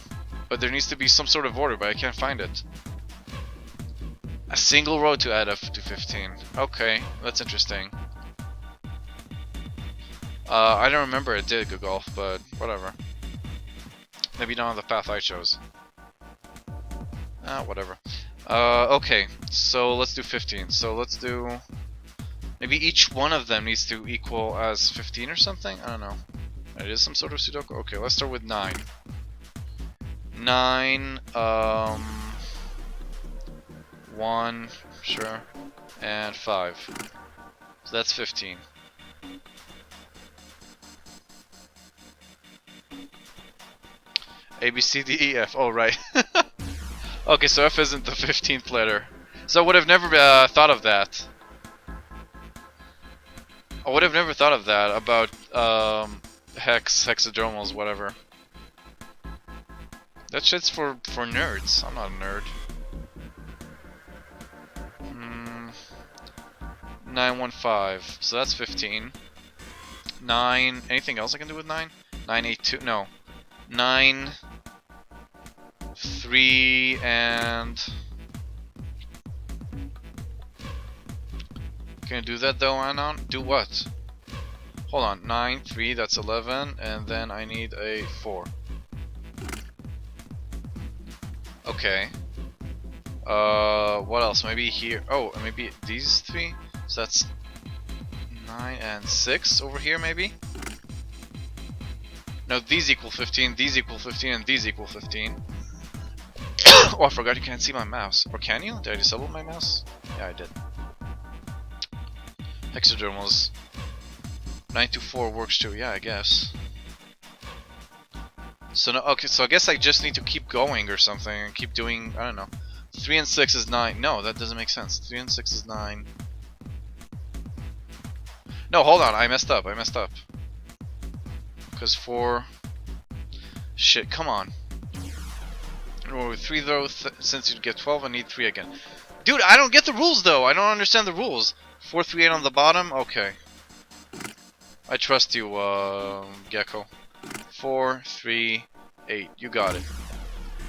but there needs to be some sort of order, but I can't find it. A single row to add up to 15. Okay, that's interesting. I don't remember it did Google, but whatever. Maybe not on the path I chose. Whatever. Okay, so let's do 15. So let's do... Maybe each one of them needs to equal as 15 or something? I don't know. It is some sort of Sudoku? Okay, let's start with 9. 9, 1, sure, and 5. So that's 15. A, B, C, D, E, F. Oh, right. Okay, so F isn't the 15th letter. So I would have never thought of that. I would have never thought of that about hexadromals, whatever. That shit's for nerds. I'm not a nerd. 915. So that's 15. 9. Anything else I can do with 9? 982. No. 9. 3 and... Can I do that though, Anon? Do what? Hold on. 9, 3, that's 11, and then I need a 4. Okay. What else? Maybe here. Oh, maybe these 3? So that's 9 and 6 over here, maybe? No, these equal 15, these equal 15, and these equal 15. Oh, I forgot you can't see my mouse. Or can you? Did I disable my mouse? Yeah, I did. Hexadromals. 924 works too, yeah, I guess. So no, okay, so I guess I just need to keep going or something and keep doing, I don't know. 3 and 6 is 9. No, that doesn't make sense. 3 and 6 is 9. No, hold on, I messed up. Because 4... Shit, come on. With 3 though, since you get 12, I need 3 again. Dude, I don't get the rules though. I don't understand the rules. 4, 3, 8 on the bottom. Okay. I trust you, Gecko. 4, 3, 8. You got it.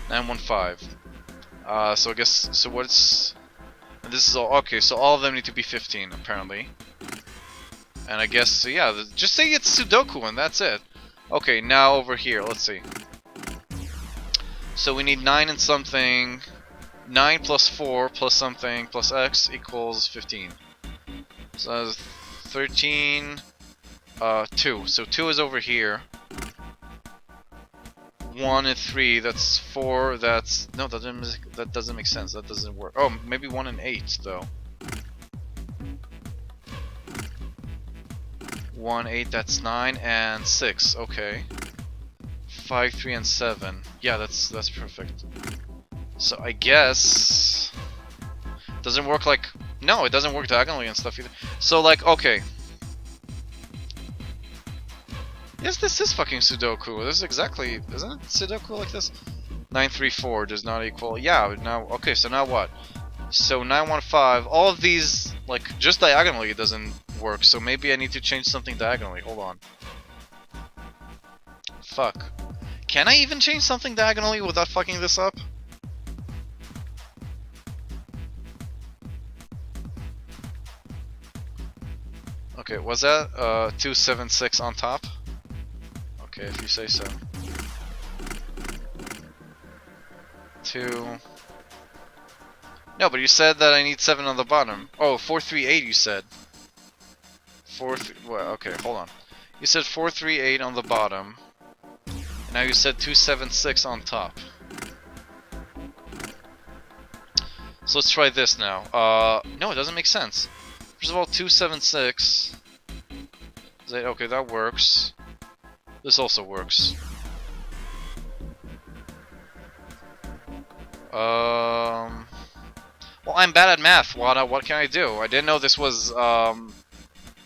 915. So I guess so. What's and this is all okay? So all of them need to be 15 apparently. And I guess so, yeah. Just say it's Sudoku and that's it. Okay, now over here. Let's see. So we need 9 and something. 9 plus 4 plus something plus X equals 15. So that's 13. 2. So 2 is over here. 1 and 3. That's 4. That's no. That doesn't make sense. That doesn't work. Oh, maybe 1 and 8 though. 1, 8. That's 9 and 6. Okay. 5, 3, and 7. Yeah, that's perfect. So I guess doesn't work like no, it doesn't work diagonally and stuff either. So like okay. Yes, this is fucking Sudoku. This is exactly, isn't it Sudoku like this? 934 does not equal. Yeah, now okay. So now what? So 915. All of these like just diagonally it doesn't work. So maybe I need to change something diagonally. Hold on. Fuck. Can I even change something diagonally without fucking this up? Okay, was that 276 on top? Okay, if you say so. 2. No, but you said that I need 7 on the bottom. Oh, 438 you said. 4 well, okay, hold on. You said 438 on the bottom. Now you said 276 on top. So let's try this now. No, it doesn't make sense. First of all, 276. Okay, that works. This also works. Well, I'm bad at math. What can I do? I didn't know this was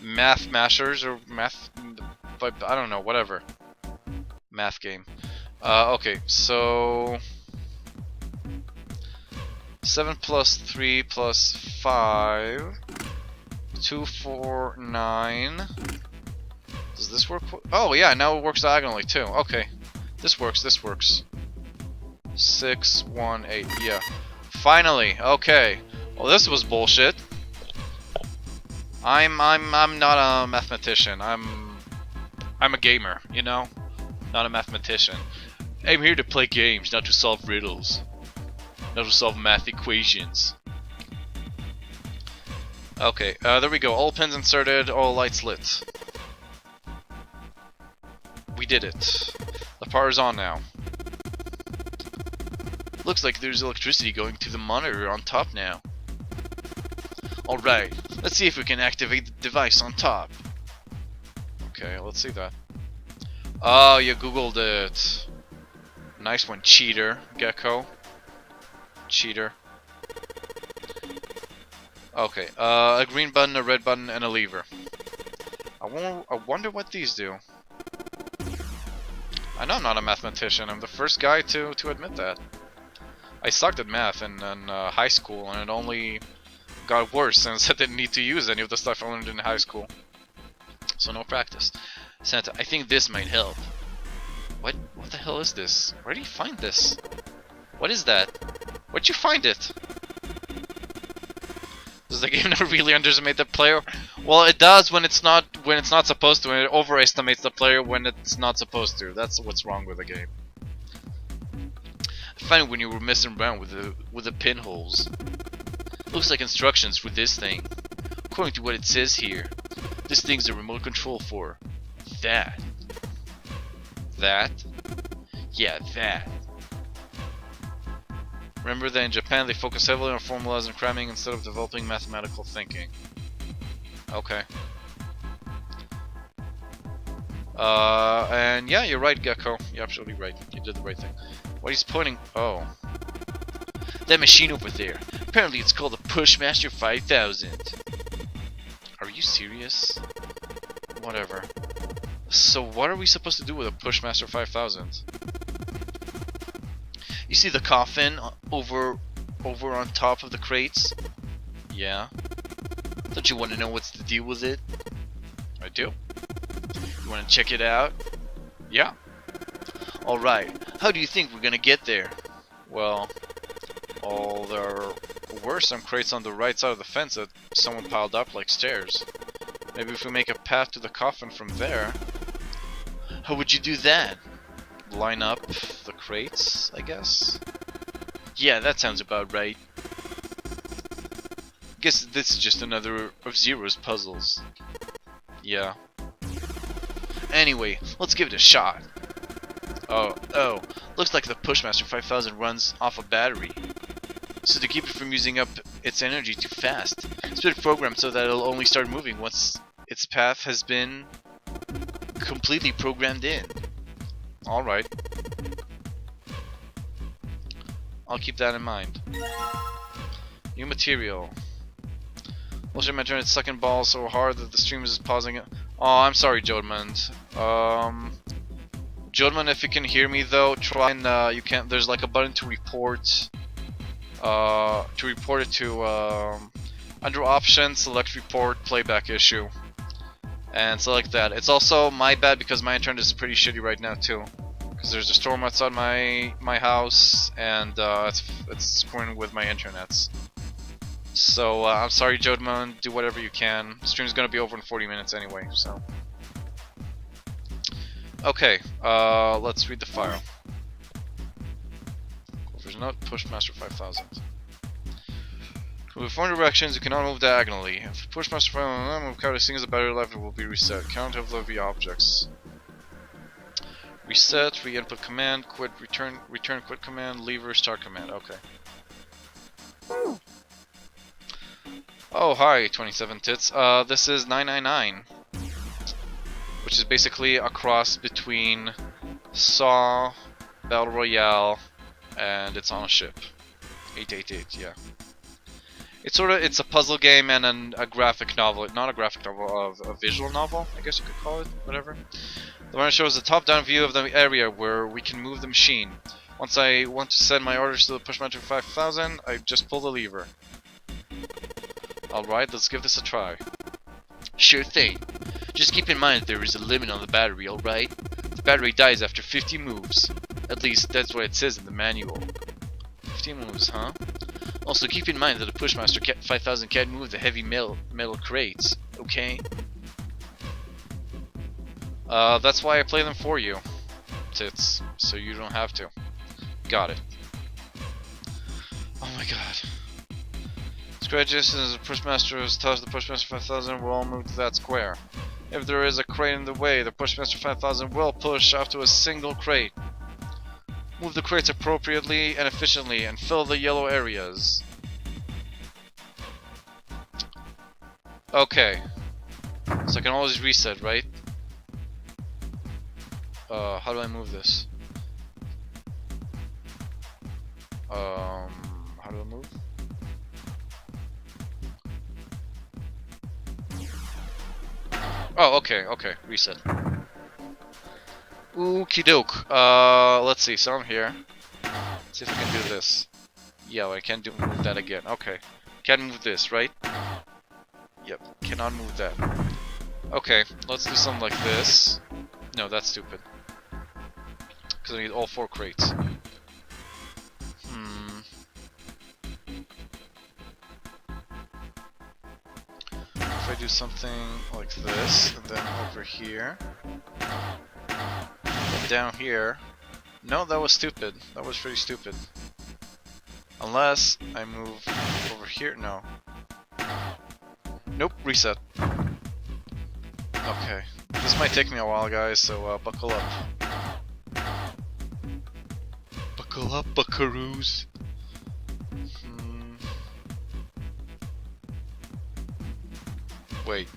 Math Mashers or math. But I don't know. Whatever. Math game. Okay. So 7 plus 3 plus 5. 2, 4, 9. Does this work? Oh yeah, now it works diagonally too. Okay, this works. This works. 6, 1, 8. Yeah. Finally. Okay. Well, this was bullshit. I'm not a mathematician. I'm a gamer. You know, not a mathematician. I'm here to play games, not to solve riddles, not to solve math equations. Okay, there we go. All pins inserted, all lights lit. We did it. The power is on now. Looks like there's electricity going to the monitor on top now. Alright, let's see if we can activate the device on top. Okay, let's see that. Oh, you googled it. Nice one, cheater, Gecko. Cheater. Okay, a green button, a red button, and a lever. I wonder what these do. I know I'm not a mathematician. I'm the first guy to admit that. I sucked at math in high school, and it only got worse since I didn't need to use any of the stuff I learned in high school. So no practice. Santa, I think this might help. What the hell is this? Where do you find this? What is that? Where'd you find it? Does the game never really underestimate the player? Well, it does when it's not supposed to, and it overestimates the player when it's not supposed to. That's what's wrong with the game. I find it when you were messing around with the pinholes. Looks like instructions for this thing. According to what it says here, this thing's a remote control for that. That? Yeah, that. Remember that in Japan they focus heavily on formulas and cramming instead of developing mathematical thinking. Okay. And yeah, you're right, Gecko. You're absolutely right. You did the right thing. What he's pointing... Oh. That machine over there. Apparently it's called the Pushmaster 5000. Are you serious? Whatever. So what are we supposed to do with a Pushmaster 5000? You see the coffin over on top of the crates? Yeah. Don't you want to know what's the deal with it? I do. You want to check it out? Yeah. Alright. How do you think we're gonna get there? Well, there were some crates on the right side of the fence that someone piled up like stairs. Maybe if we make a path to the coffin from there. How would you do that? Line up the crates, I guess? Yeah, that sounds about right. Guess this is just another of Zero's puzzles. Yeah. Anyway, let's give it a shot. Oh, looks like the Pushmaster 5000 runs off a battery. So to keep it from using up its energy too fast, it's been programmed so that it'll only start moving once its path has been completely programmed in. Alright. I'll keep that in mind. New material. Bullshit, my turn, it's sucking balls so hard that the stream is pausing it. Oh, I'm sorry, Jodmund. Jodmund, if you can hear me though, try and you can't. There's like a button to report. It to under options, select report playback issue, and select that. It's also my bad because my internet is pretty shitty right now too, because there's a storm outside my house and it's screwing with my internets. So I'm sorry, Jodmund. Do whatever you can. The stream's gonna be over in 40 minutes anyway. So okay, let's read the file. There's not Pushmaster 5000. With 4 directions, you cannot move diagonally. If Pushmaster 5000 move count as soon as the battery life will be reset. Count of the objects. Reset, re-input command, quit, return quit command, lever, start command. Okay. Oh, hi, 27 tits. This is 999. Which is basically a cross between Saw, Battle Royale, and it's on a ship. 888, yeah. It's a puzzle game and a graphic novel. Not a graphic novel, a visual novel, I guess you could call it, whatever. The one shows a top-down view of the area where we can move the machine. Once I want to send my orders to the Pushmaster 5000, I just pull the lever. Alright, let's give this a try. Sure thing. Just keep in mind that there is a limit on the battery, alright? The battery dies after 50 moves. At least, that's what it says in the manual. 50 moves, huh? Also, keep in mind that the Pushmaster 5000 can't move the heavy metal crates, okay? That's why I play them for you, Tits, so you don't have to. Got it. Oh my god. Scratches as the Pushmaster has touched the Pushmaster 5000 will all move to that square. If there is a crate in the way, the Pushmaster 5000 will push up to a single crate. Move the crates appropriately and efficiently and fill the yellow areas. Okay. So I can always reset, right? How do I move this? How do I move? Oh, okay, reset. Okie doke. Let's see, so I'm here. Let's see if I can do this. Yeah, I can't move that again. Okay. Can't move this, right? Yep, cannot move that. Okay, let's do something like this. No, that's stupid. Because I need all 4 crates. If I do something like this, and then over here, and down here. No, that was stupid. That was pretty stupid. Unless I move over here. No. Nope, reset. Okay. This might take me a while, guys, so buckle up. Buckle up, buckaroos. Wait.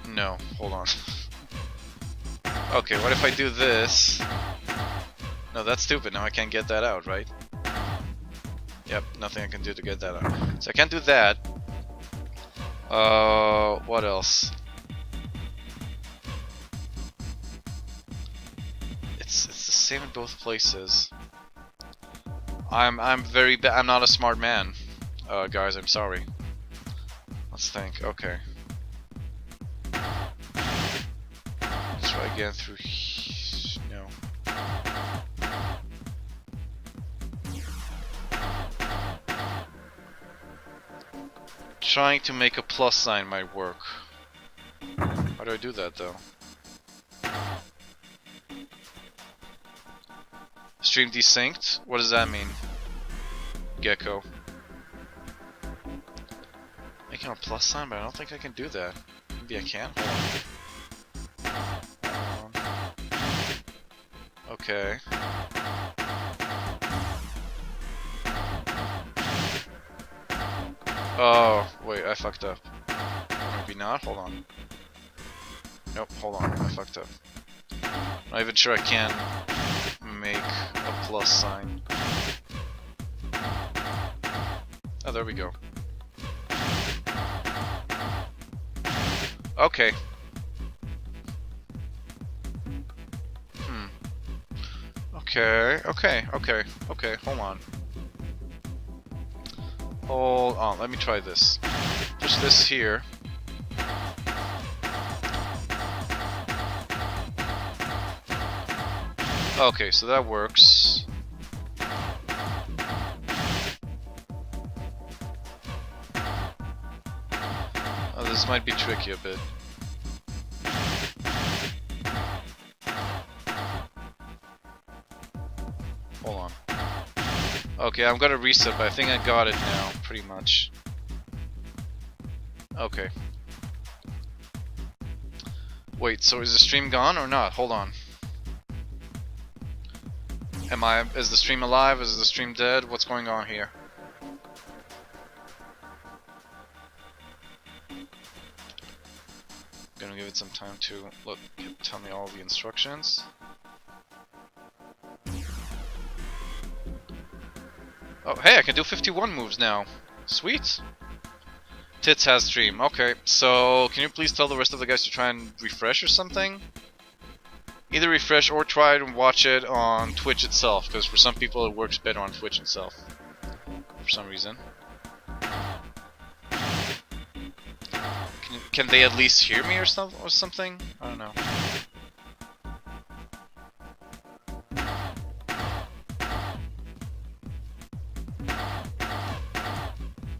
No, hold on. Okay, what if I do this? No, that's stupid. Now I can't get that out, right? Yep, nothing I can do to get that out. So I can't do that. What else? It's the same in both places. I'm very bad. I'm not a smart man, guys. I'm sorry. Let's think. Okay. Let's try again through. No. Trying to make a plus sign might work. How do I do that though? Stream desynced? What does that mean? Gecko. Making a plus sign, but I don't think I can do that. Maybe I can? Hold on. Okay. Oh, wait, I fucked up. Maybe not? Hold on. Nope, hold on, I fucked up. Not even sure I can make a plus sign. Oh, there we go. Okay. Okay, hold on. Hold on, let me try this. Push this here. Okay, so that works. Oh, this might be tricky a bit. Hold on. Okay, I'm gonna reset, but I think I got it now, pretty much. Okay. Wait, so is the stream gone or not? Hold on. Is the stream alive? Is the stream dead? What's going on here? I'm gonna give it some time to tell me all the instructions. Oh, hey, I can do 51 moves now. Sweet. Tits has stream. Okay, so can you please tell the rest of the guys to try and refresh or something? Either refresh or try and watch it on Twitch itself, because for some people it works better on Twitch itself. For some reason. Can they at least hear me or something? I don't know.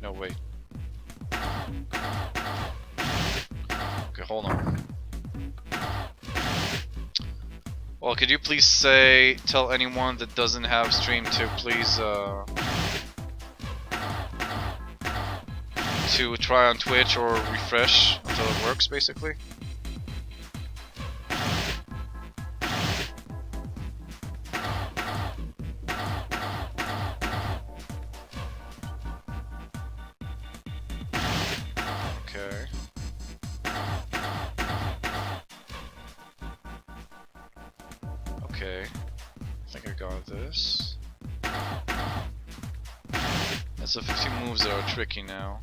No, wait. Okay, hold on. Well, could you please tell anyone that doesn't have stream to please, to try on Twitch or refresh until it works, basically? Okay. Okay. I think I got this. That's the 50 moves that are tricky now.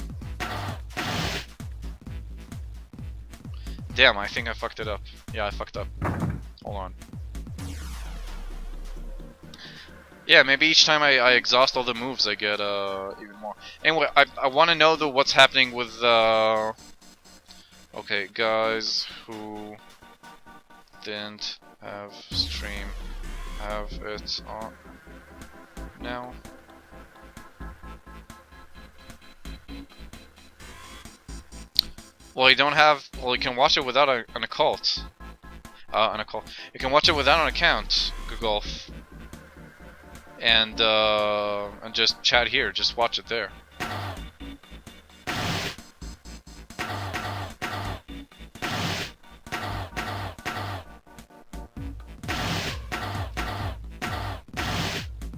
Damn, I think I fucked it up. Yeah, I fucked up. Hold on. Yeah, maybe each time I exhaust all the moves I get even more. Anyway, I want to know though what's happening with okay, guys who didn't have stream have it on now. Well, you don't have. Well, you can watch it without an account. You can watch it without an account, Golf. And just chat here. Just watch it there.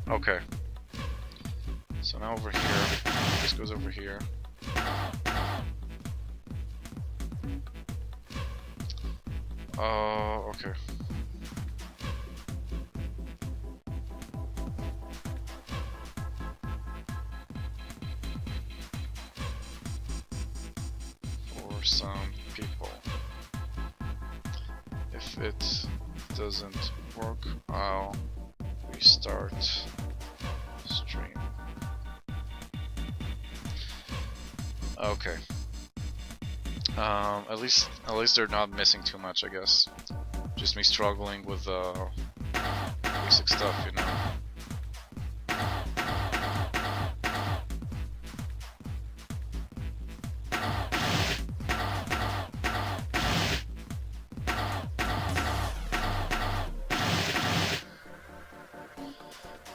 Okay. So now over here. This goes over here. Okay. For some people. If it doesn't work, I'll restart stream. Okay. At least they're not missing too much, I guess. Just me struggling with basic stuff, you know.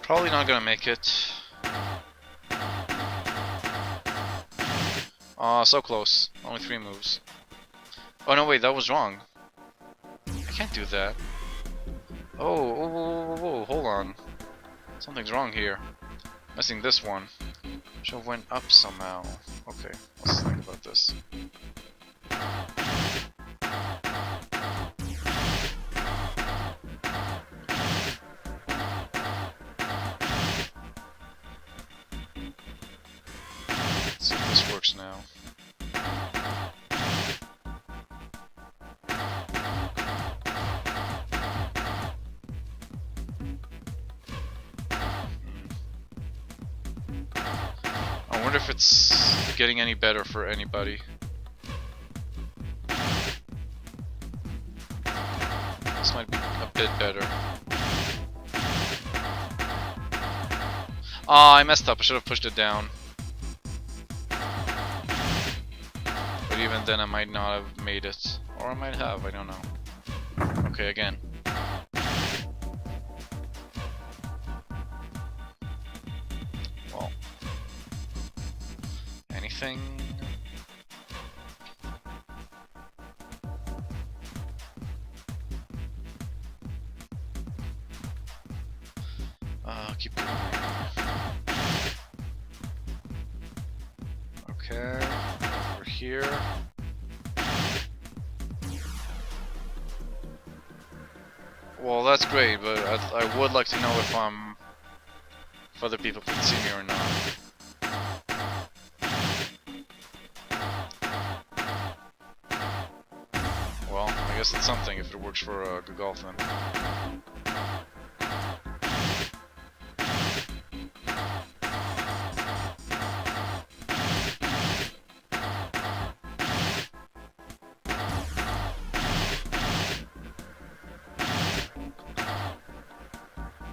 Probably not gonna make it. So close. Only 3 moves. Oh no, wait, that was wrong. I can't do that. Oh, hold on. Something's wrong here. Missing this one. Should have went up somehow. Okay, let's think about this. Let's see if this works now. I wonder if it's getting any better for anybody. This might be a bit better. Ah, I messed up. I should have pushed it down. But even then I might not have made it. Or I might have, I don't know. Okay, again. Well. Anything? Keep going. Okay, over here. Well, that's great, but I would like to know if if other people can see me or not. Well, I guess it's something if it works for Golfman.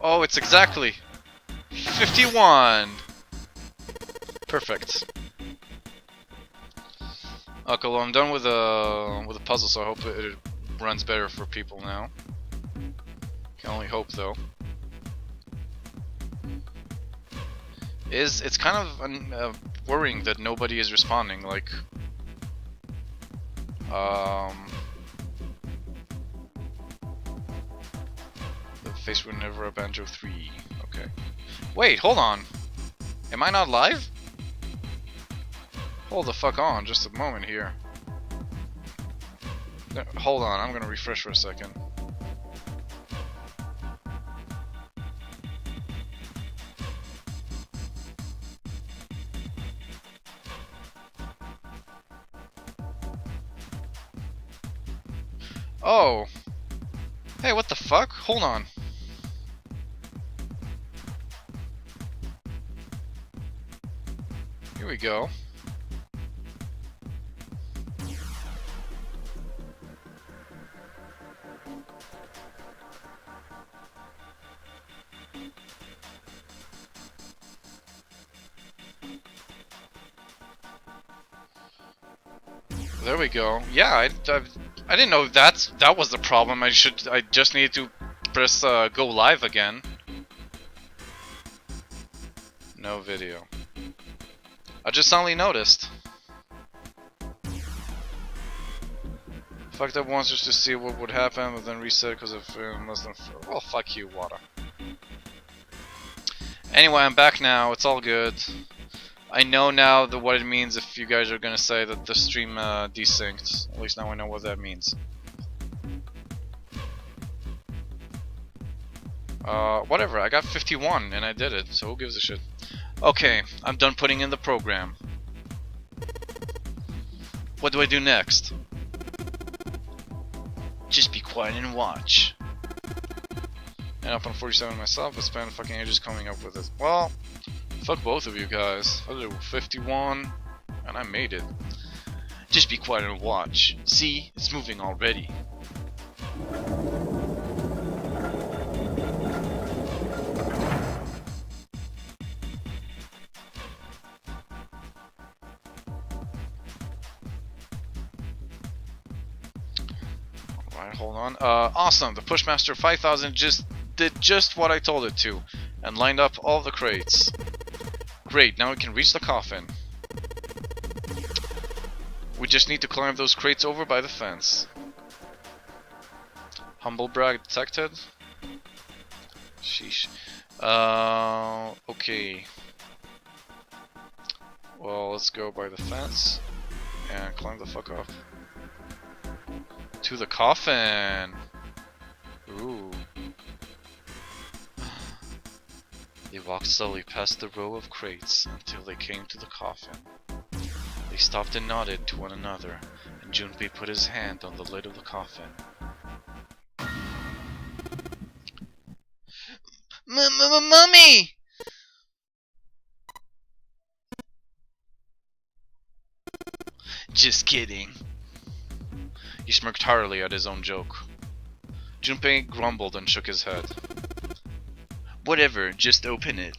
Oh, it's exactly 51. Perfect. Okay, well, I'm done with the puzzle, so I hope it runs better for people now. Can only hope, though. It's kind of worrying that nobody is responding. Like, the face would never a Banjo 3. Okay. Wait, hold on. Am I not live? Hold the fuck on, just a moment here. No, hold on, I'm gonna refresh for a second. Oh! Hey, what the fuck? Hold on. Here we go. There we go. Yeah, I didn't know that was the problem. I just needed to press go live again. No video. I just suddenly noticed. Fucked up once just to see what would happen, but then reset because of less than. Well, fuck you, Wada. Anyway, I'm back now. It's all good. I know now what it means if you guys are gonna say that the stream desynced. At least now I know what that means. Whatever, I got 51 and I did it, so who gives a shit? Okay, I'm done putting in the program. What do I do next? Just be quiet and watch. And up on 47 myself, but spend fucking ages coming up with it. Well, fuck both of you guys. I did 51, and I made it. Just be quiet and watch. See, it's moving already. Alright, hold on. Awesome. The Pushmaster 5000 did just what I told it to, and lined up all the crates. Great, now we can reach the coffin. We just need to climb those crates over by the fence. Humble brag detected. Sheesh. Okay. Well, let's go by the fence and climb the fuck up. To the coffin! Ooh. They walked slowly past the row of crates until they came to the coffin. They stopped and nodded to one another, and Junpei put his hand on the lid of the coffin. Mummy! Just kidding. He smirked heartily at his own joke. Junpei grumbled and shook his head. Whatever, just open it.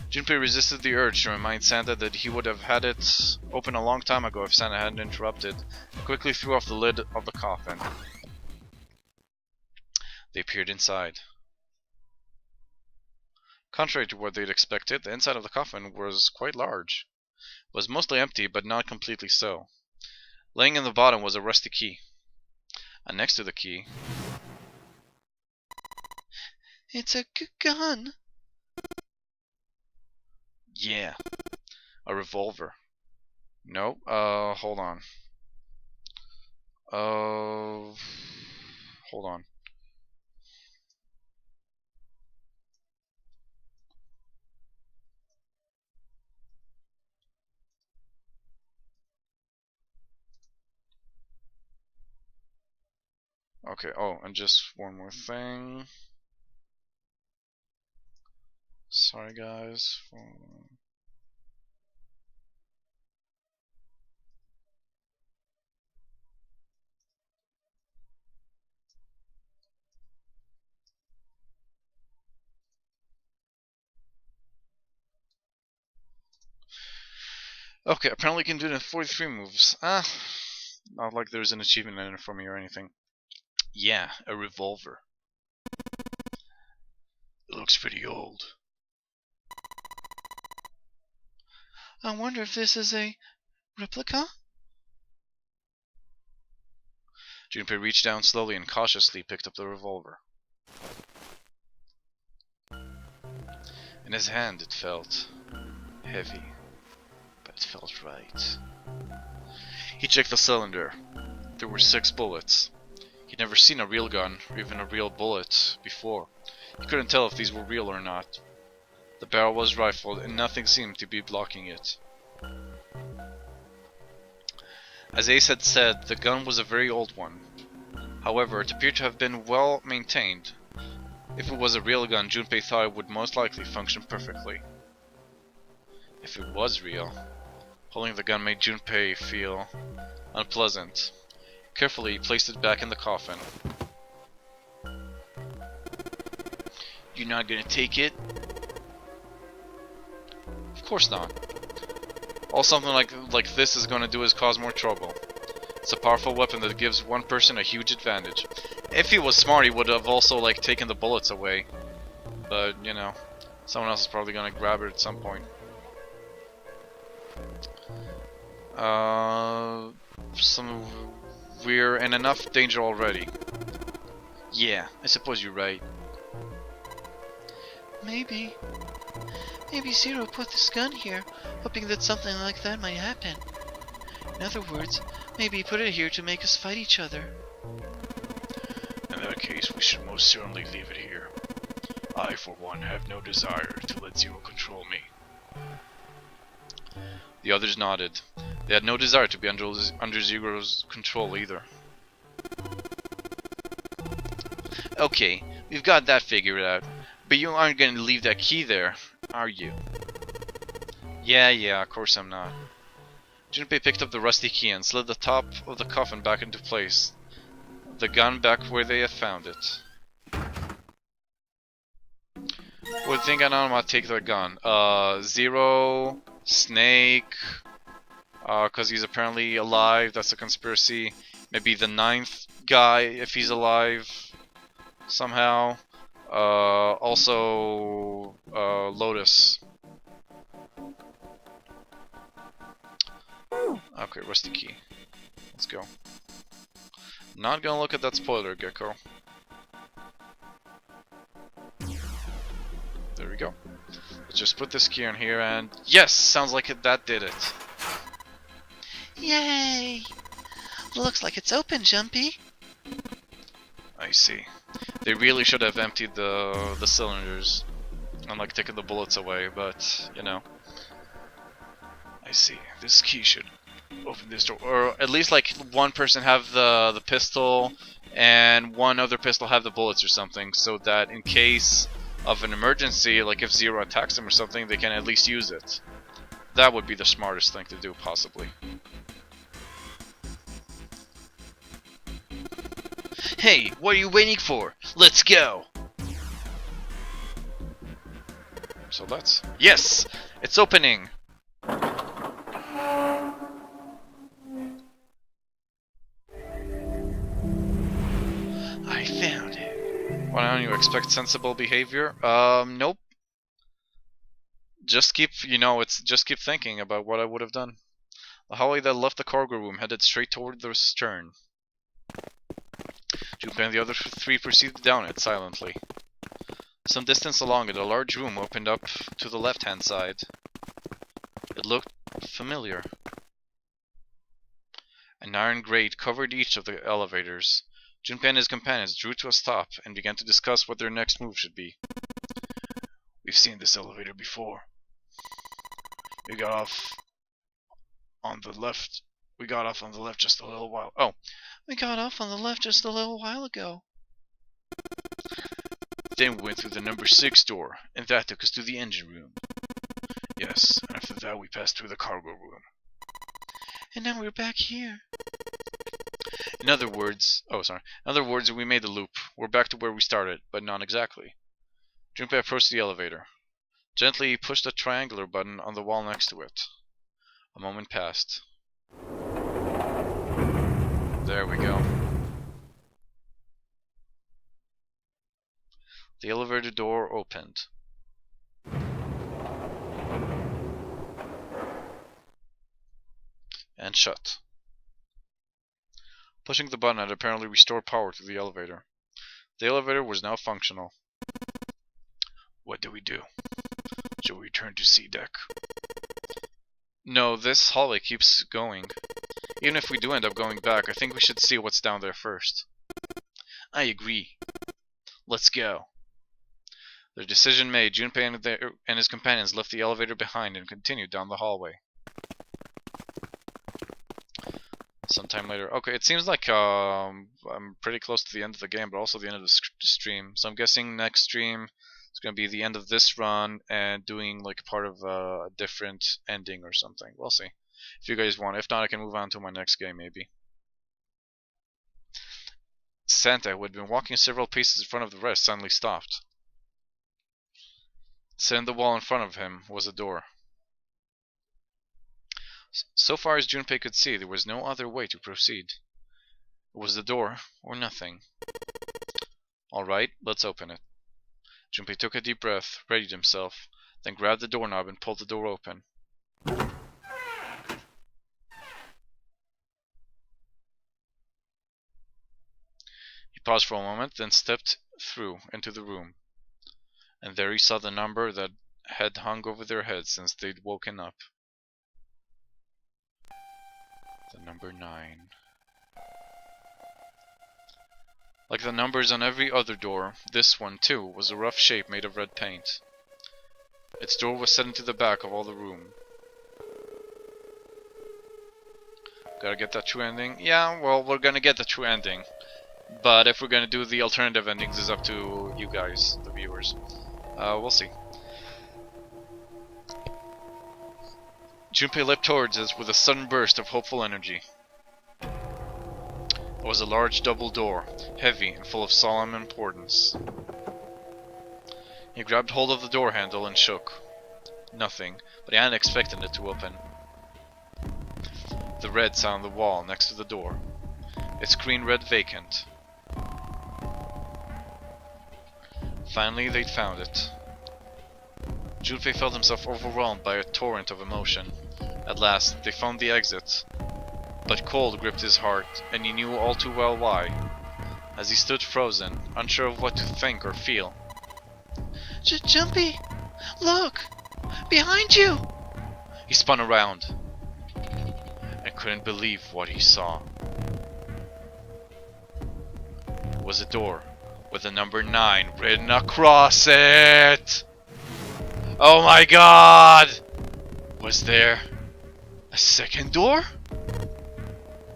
Junpei resisted the urge to remind Santa that he would have had it open a long time ago if Santa hadn't interrupted, and quickly threw off the lid of the coffin. They peered inside. Contrary to what they'd expected, the inside of the coffin was quite large. It was mostly empty, but not completely so. Laying in the bottom was a rusty key. And next to the key... It's a gun. Yeah. A revolver. Nope. Hold on. Hold on. Okay, oh, and just one more thing. Sorry guys. Okay, apparently you can do it in 43 moves. Not like there's an achievement in it for me or anything. Yeah, a revolver. It looks pretty old. I wonder if this is a replica? Junpei reached down slowly and cautiously picked up the revolver. In his hand it felt heavy, but it felt right. He checked the cylinder. There were 6 bullets. He'd never seen a real gun, or even a real bullet, before. He couldn't tell if these were real or not. The barrel was rifled, and nothing seemed to be blocking it. As Ace had said, the gun was a very old one. However, it appeared to have been well maintained. If it was a real gun, Junpei thought it would most likely function perfectly. If it was real, holding the gun made Junpei feel unpleasant. Carefully, he placed it back in the coffin. You're not gonna take it? Of course not. All something like this is gonna do is cause more trouble. It's a powerful weapon that gives one person a huge advantage. If he was smart, he would have also taken the bullets away. But, you know, someone else is probably gonna grab it at some point. We're in enough danger already. Yeah, I suppose you're right. Maybe Zero put this gun here, hoping that something like that might happen. In other words, maybe he put it here to make us fight each other. In that case, we should most certainly leave it here. I, for one, have no desire to let Zero control me. The others nodded. They had no desire to be under Zero's control either. Okay, we've got that figured out. But you aren't gonna leave that key there, are you? Yeah, of course I'm not. Junpei picked up the rusty key and slid the top of the coffin back into place. The gun back where they had found it. Would think I know I'd take their gun. Zero, Snake, cause he's apparently alive, that's a conspiracy. Maybe the 9th guy, if he's alive, somehow. Also, Lotus. Okay, rusty key. Let's go. Not gonna look at that spoiler, Gecko. There we go. Let's just put this key in here and... Yes! Sounds like that did it. Yay! Looks like it's open, Jumpy. I see. They really should have emptied the cylinders and taken the bullets away, but, you know. I see. This key should open this door. Or at least one person have the pistol and one other pistol have the bullets or something, so that in case of an emergency, if Zero attacks them or something, they can at least use it. That would be the smartest thing to do, possibly. Hey, what are you waiting for? Let's go! So let's... Yes! It's opening! I found it. Why don't you expect sensible behavior? Nope. Just keep thinking about what I would have done. The hallway that left the cargo room headed straight toward the stern. Junpei and the other 3 proceeded down it silently. Some distance along it, a large room opened up to the left-hand side. It looked familiar. An iron grate covered each of the elevators. Junpei and his companions drew to a stop and began to discuss what their next move should be. We've seen this elevator before. We got off on the left We got off on the left just a little while. Oh, We got off on the left just a little while ago. then we went through the number 6 door, and that took us to the engine room. Yes, and after that we passed through the cargo room. And now we're back here. In other words, we made the loop. We're back to where we started, but not exactly. Junpei approached the elevator. Gently he pushed a triangular button on the wall next to it. A moment passed. There we go. The elevator door opened. And shut. Pushing the button had apparently restored power to the elevator. The elevator was now functional. What do we do? Shall we return to C deck? No, this hallway keeps going. Even if we do end up going back, I think we should see what's down there first. I agree. Let's go. Their decision made, Junpei and his companions left the elevator behind and continued down the hallway. Sometime later. Okay, it seems like I'm pretty close to the end of the game, but also the end of the stream. So I'm guessing next stream is going to be the end of this run and doing like part of a different ending or something. We'll see. If you guys want. If not, I can move on to my next game maybe. Santa, who had been walking several paces in front of the rest, suddenly stopped. Set in the wall in front of him was a door. So far as Junpei could see, there was no other way to proceed. It was the door, or nothing. Alright, let's open it. Junpei took a deep breath, readied himself, then grabbed the doorknob and pulled the door open. He paused for a moment, then stepped through into the room. And there he saw the number that had hung over their heads since they'd woken up. The number 9. Like the numbers on every other door, this one too was a rough shape made of red paint. Its door was set into the back of all the room. Gotta get that true ending? Yeah, well, we're gonna get the true ending. But if we're gonna do the alternative endings, is up to you guys, the viewers. We'll see. Junpei leapt towards us with a sudden burst of hopeful energy. It was a large double door, heavy and full of solemn importance. He grabbed hold of the door handle and shook. Nothing, but he hadn't expected it to open. The red sat on the wall next to the door. Its screen read vacant. Finally, they'd found it. Junpei felt himself overwhelmed by a torrent of emotion. At last, they found the exit. But cold gripped his heart, and he knew all too well why. As he stood frozen, unsure of what to think or feel. Junpei! Look! Behind you! He spun around and couldn't believe what he saw. It was a door with the number 9 written across it! Oh my god! Was there a second door?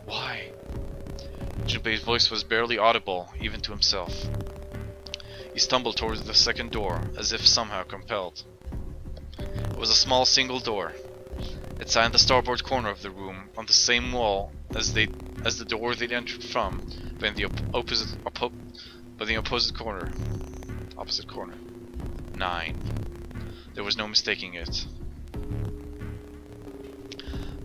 Why? Junpei's voice was barely audible, even to himself. He stumbled towards the second door, as if somehow compelled. It was a small single door. It sat in the starboard corner of the room, on the same wall as the door they'd entered from, but in the opposite corner. 9. There was no mistaking it.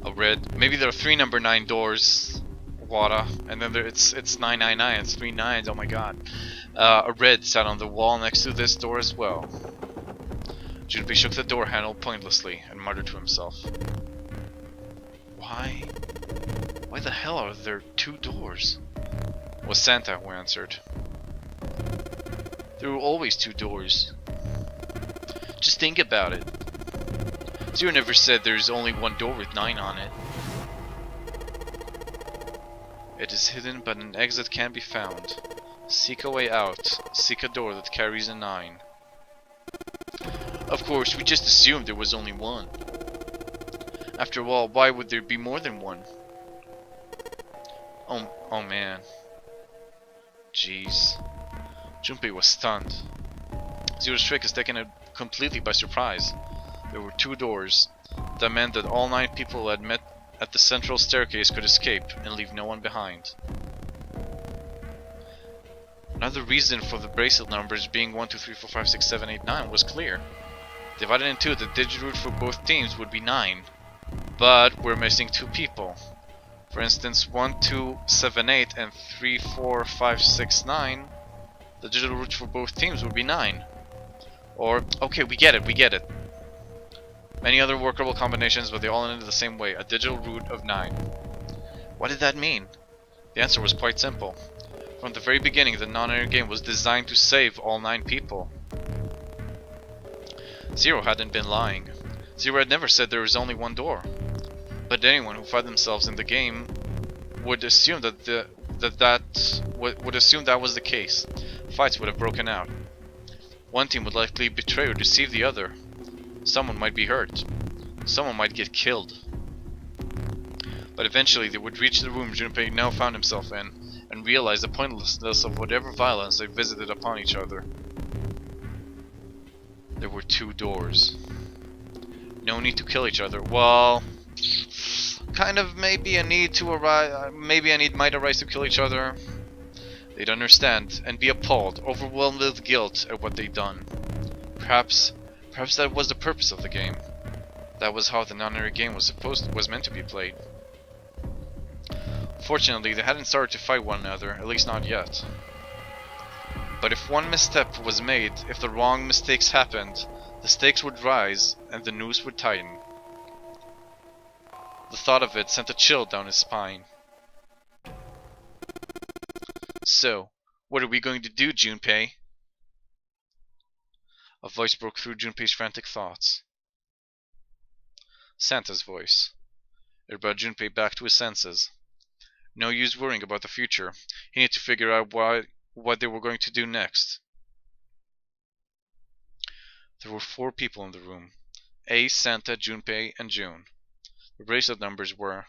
A red. Maybe there are 3 number 9 doors. Wada, and then it's 999. It's 3 9s. Oh my god. A red sat on the wall next to this door as well. Junpei shook the door handle pointlessly and muttered to himself. Why? Why the hell are there 2 doors? It was Santa who answered. There were always 2 doors. Just think about it. Zero never said there's only 1 door with 9 on it. It is hidden, but an exit can be found. Seek a way out. Seek a door that carries a 9. Of course, we just assumed there was only 1. After all, why would there be more than 1? Oh man. Jeez. Junpei was stunned. Zero's trick is taken it completely by surprise. There were 2 doors. That meant that all 9 people who had met at the central staircase could escape and leave no one behind. Another reason for the bracelet numbers being 1, 2, 3, 4, 5, 6, 7, 8, 9 was clear. Divided in 2, the digit root for both teams would be 9. But we're missing 2 people. For instance, 1, 2, 7, 8 and 3, 4, 5, 6, 9. The digital root for both teams would be 9. Or, okay, we get it. Many other workable combinations, but they all ended the same way, a digital root of 9. What did that mean? The answer was quite simple. From the very beginning, the non-linear game was designed to save all 9 people. Zero hadn't been lying. Zero had never said there was only 1 door. But anyone who found themselves in the game would assume that was the case. Fights would have broken out. One team would likely betray or deceive the other. Someone might be hurt. Someone might get killed. But eventually they would reach the room Junpei now found himself in, and realize the pointlessness of whatever violence they visited upon each other. There were 2 doors. No need to kill each other. Well, kind of maybe a need to arise. Maybe a need might arise to kill each other. They'd understand and be appalled, overwhelmed with guilt at what they'd done. Perhaps that was the purpose of the game. That was how the non-linear game was meant to be played. Fortunately, they hadn't started to fight one another, at least not yet. But if one misstep was made, if the wrong mistakes happened, the stakes would rise and the noose would tighten. The thought of it sent a chill down his spine. So, what are we going to do, Junpei? A voice broke through Junpei's frantic thoughts. Santa's voice. It brought Junpei back to his senses. No use worrying about the future. He needed to figure out what they were going to do next. There were 4 people in the room. Ace, Santa, Junpei, and June. The bracelet numbers were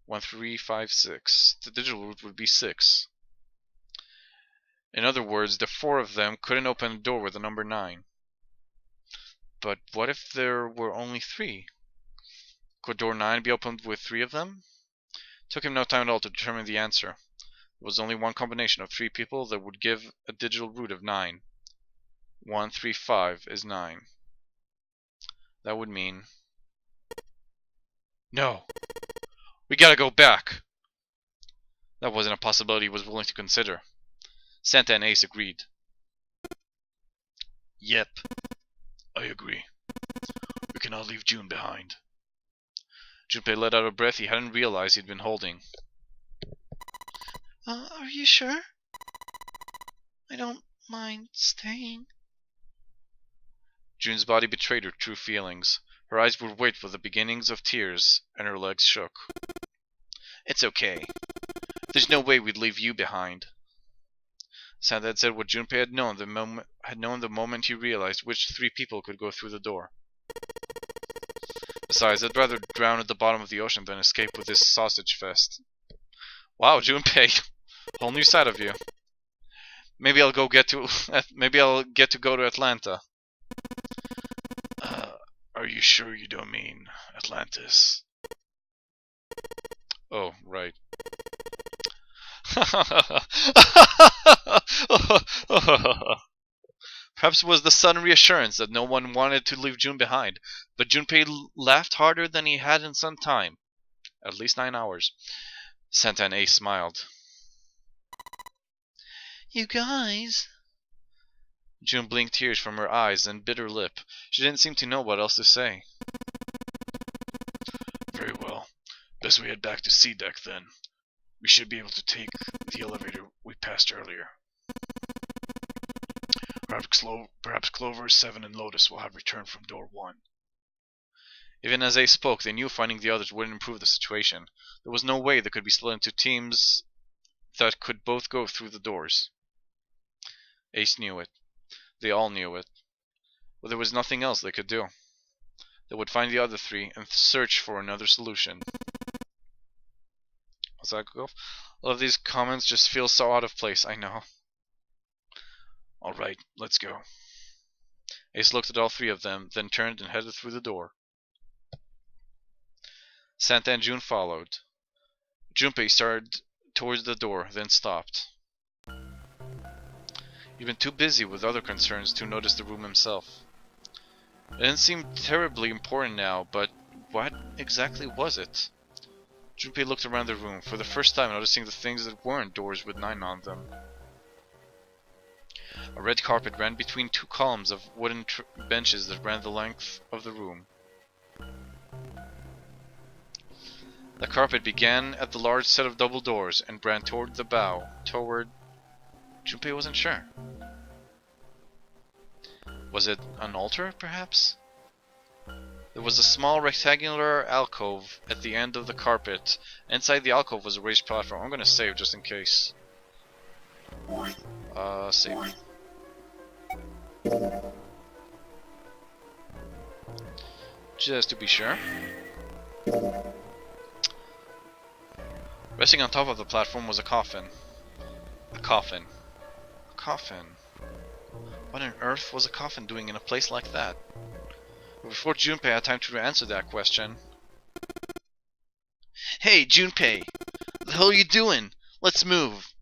1, 3, 5, 6. The digital root would be 6. In other words, the 4 of them couldn't open a door with the number 9. But what if there were only 3? Could door 9 be opened with 3 of them? It took him no time at all to determine the answer. There was only one combination of 3 people that would give a digital root of 9. 1, 3, 5 is 9. That would mean... No! We gotta go back! That wasn't a possibility he was willing to consider. Santa and Ace agreed. Yep, I agree. We cannot leave June behind. Junpei let out a breath he hadn't realized he'd been holding. Are you sure? I don't mind staying. June's body betrayed her true feelings. Her eyes were wet with the beginnings of tears, and her legs shook. It's okay. There's no way we'd leave you behind. Santa had said what Junpei had known the moment he realized which 3 people could go through the door. Besides, I'd rather drown at the bottom of the ocean than escape with this sausage fest. Wow, Junpei, whole new side of you. Maybe I'll get to go to Atlanta. Are you sure you don't mean Atlantis? Oh, right. Perhaps it was the sudden reassurance that no one wanted to leave June behind, but Junpei laughed harder than he had in some time. At least 9 hours. Santa and Ace smiled. You guys... June blinked tears from her eyes and bit her lip. She didn't seem to know what else to say. Very well. Best we head back to C deck then. We should be able to take the elevator we passed earlier. Perhaps Clover, Seven, and Lotus will have returned from door 1. Even as they spoke, they knew finding the others wouldn't improve the situation. There was no way they could be split into teams that could both go through the doors. Ace knew it. They all knew it. But there was nothing else they could do. They would find the other 3 and search for another solution. Was that golf? All of these comments just feel so out of place, I know. Alright, let's go. Ace looked at all three of them, then turned and headed through the door. Santa and June followed. Junpei started towards the door, then stopped. He'd been too busy with other concerns to notice the room himself. It didn't seem terribly important now, but what exactly was it? Junpei looked around the room, for the first time noticing the things that weren't doors with 9 on them. A red carpet ran between 2 columns of wooden benches that ran the length of the room. The carpet began at the large set of double doors and ran toward the bow, toward... Junpei wasn't sure. Was it an altar, perhaps? There was a small rectangular alcove at the end of the carpet. Inside the alcove was a raised platform. I'm gonna save just in case. Save. Just to be sure. Resting on top of the platform was a coffin. A coffin. A coffin. What on earth was a coffin doing in a place like that? But before Junpei had time to answer that question... Hey, Junpei! What the hell are you doing? Let's move!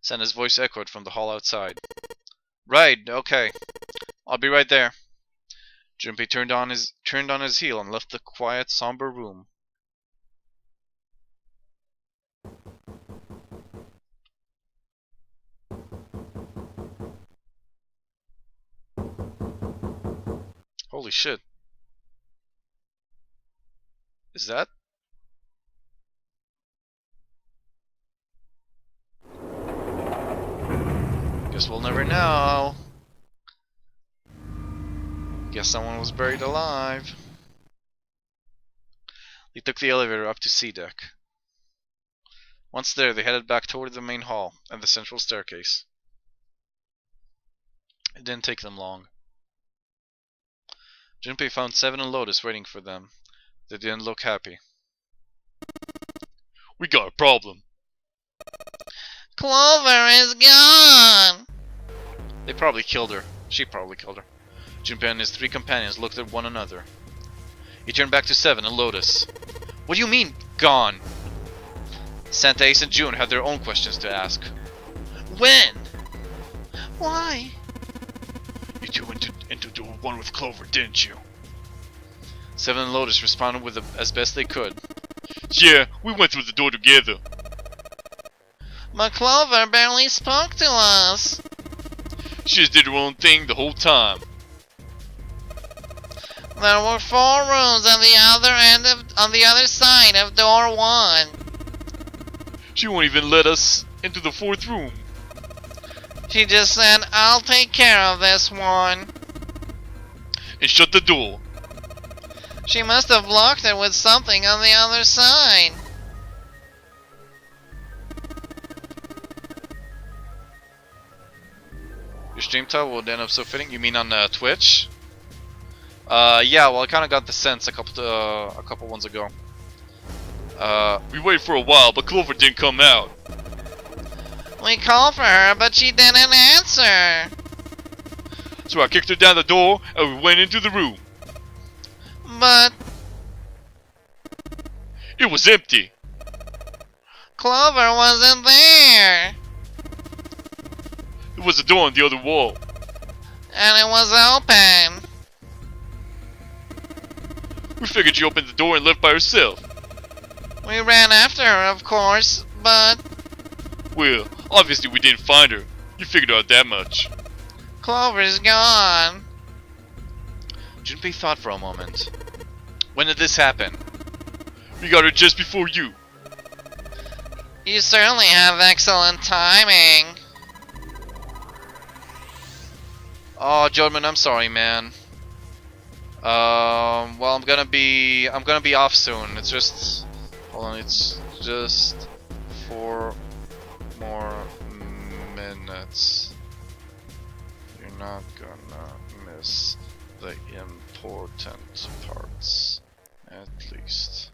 Santa's voice echoed from the hall outside. Right, okay. I'll be right there. Junpei turned on his heel and left the quiet, somber room. Holy shit. Is that? Guess we'll never know. Guess someone was buried alive. They took the elevator up to C deck. Once there, they headed back toward the main hall and the central staircase. It didn't take them long. Junpei found Seven and Lotus waiting for them. They didn't look happy. We got a problem. Clover is gone! They probably killed her. She probably killed her. Junpei and his 3 companions looked at one another. He turned back to Seven and Lotus. What do you mean, gone? Santa, Ace, and June had their own questions to ask. When? Why? You two went into door 1 with Clover, didn't you? Seven and Lotus responded with as best they could. Yeah, we went through the door together. But Clover barely spoke to us. She just did her own thing the whole time. There were 4 rooms on the other side of door 1. She won't even let us into the 4th room. She just said, I'll take care of this one. And shut the door. She must have locked it with something on the other side. Your stream title would end up so fitting. You mean on Twitch? Yeah. Well, I kind of got the sense a couple ones ago. We waited for a while, but Clover didn't come out. We called for her, but she didn't answer. So I kicked her down the door, and we went into the room. But it was empty. Clover wasn't there. There was a door on the other wall. And it was open. We figured she opened the door and left by herself. We ran after her, of course, but... Well, obviously we didn't find her. You figured out that much. Clover's gone. Junpei thought for a moment. When did this happen? We got her just before you. You certainly have excellent timing. Oh, Jodman, I'm sorry, man. Well, I'm gonna be off soon. It's just, hold on, it's just 4 more minutes. You're not gonna miss the important parts, at least.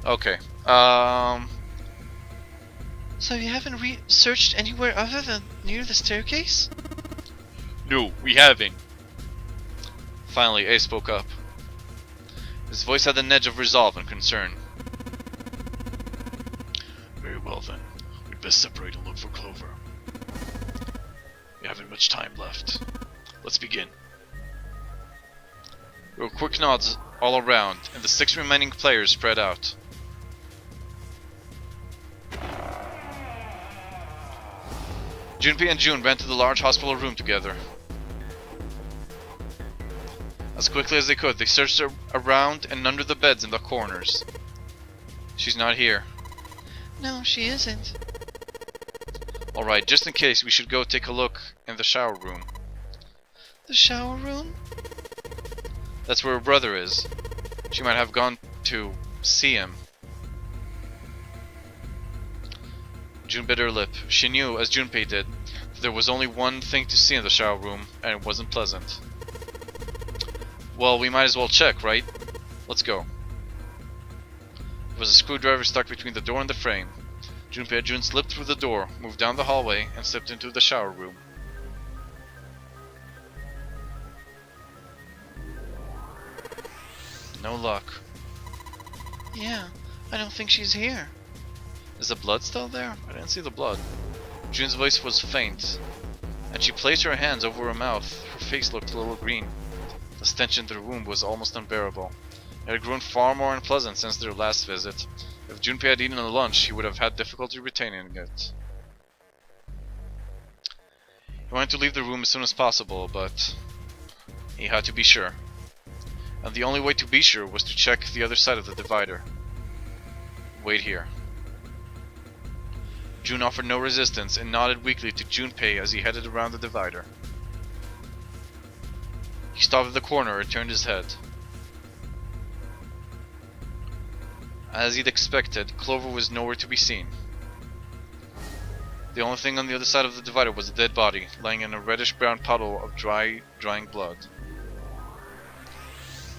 Okay. So you haven't searched anywhere other than near the staircase? No, we haven't. Finally, Ace spoke up. His voice had an edge of resolve and concern. Very well then. We'd best separate and look for Clover. We haven't much time left. Let's begin. There were quick nods all around, and the 6 remaining players spread out. Junpei and June ran to the large hospital room together. As quickly as they could, they searched around and under the beds in the corners. She's not here. No, she isn't. Alright, just in case, we should go take a look in the shower room. The shower room? That's where her brother is. She might have gone to see him. June bit her lip. She knew, as Junpei did, that there was only one thing to see in the shower room, and it wasn't pleasant. Well, we might as well check, right? Let's go. There was a screwdriver stuck between the door and the frame. Junpei and June slipped through the door, moved down the hallway, and stepped into the shower room. No luck. Yeah, I don't think she's here. Is the blood still there? I didn't see the blood. June's voice was faint, and she placed her hands over her mouth. Her face looked a little green. The stench in the room was almost unbearable. It had grown far more unpleasant since their last visit. If Junpei had eaten a lunch, he would have had difficulty retaining it. He wanted to leave the room as soon as possible, but he had to be sure. And the only way to be sure was to check the other side of the divider. Wait here. June offered no resistance and nodded weakly to Junpei as he headed around the divider. He stopped at the corner and turned his head. As he'd expected, Clover was nowhere to be seen. The only thing on the other side of the divider was a dead body, lying in a reddish-brown puddle of drying blood.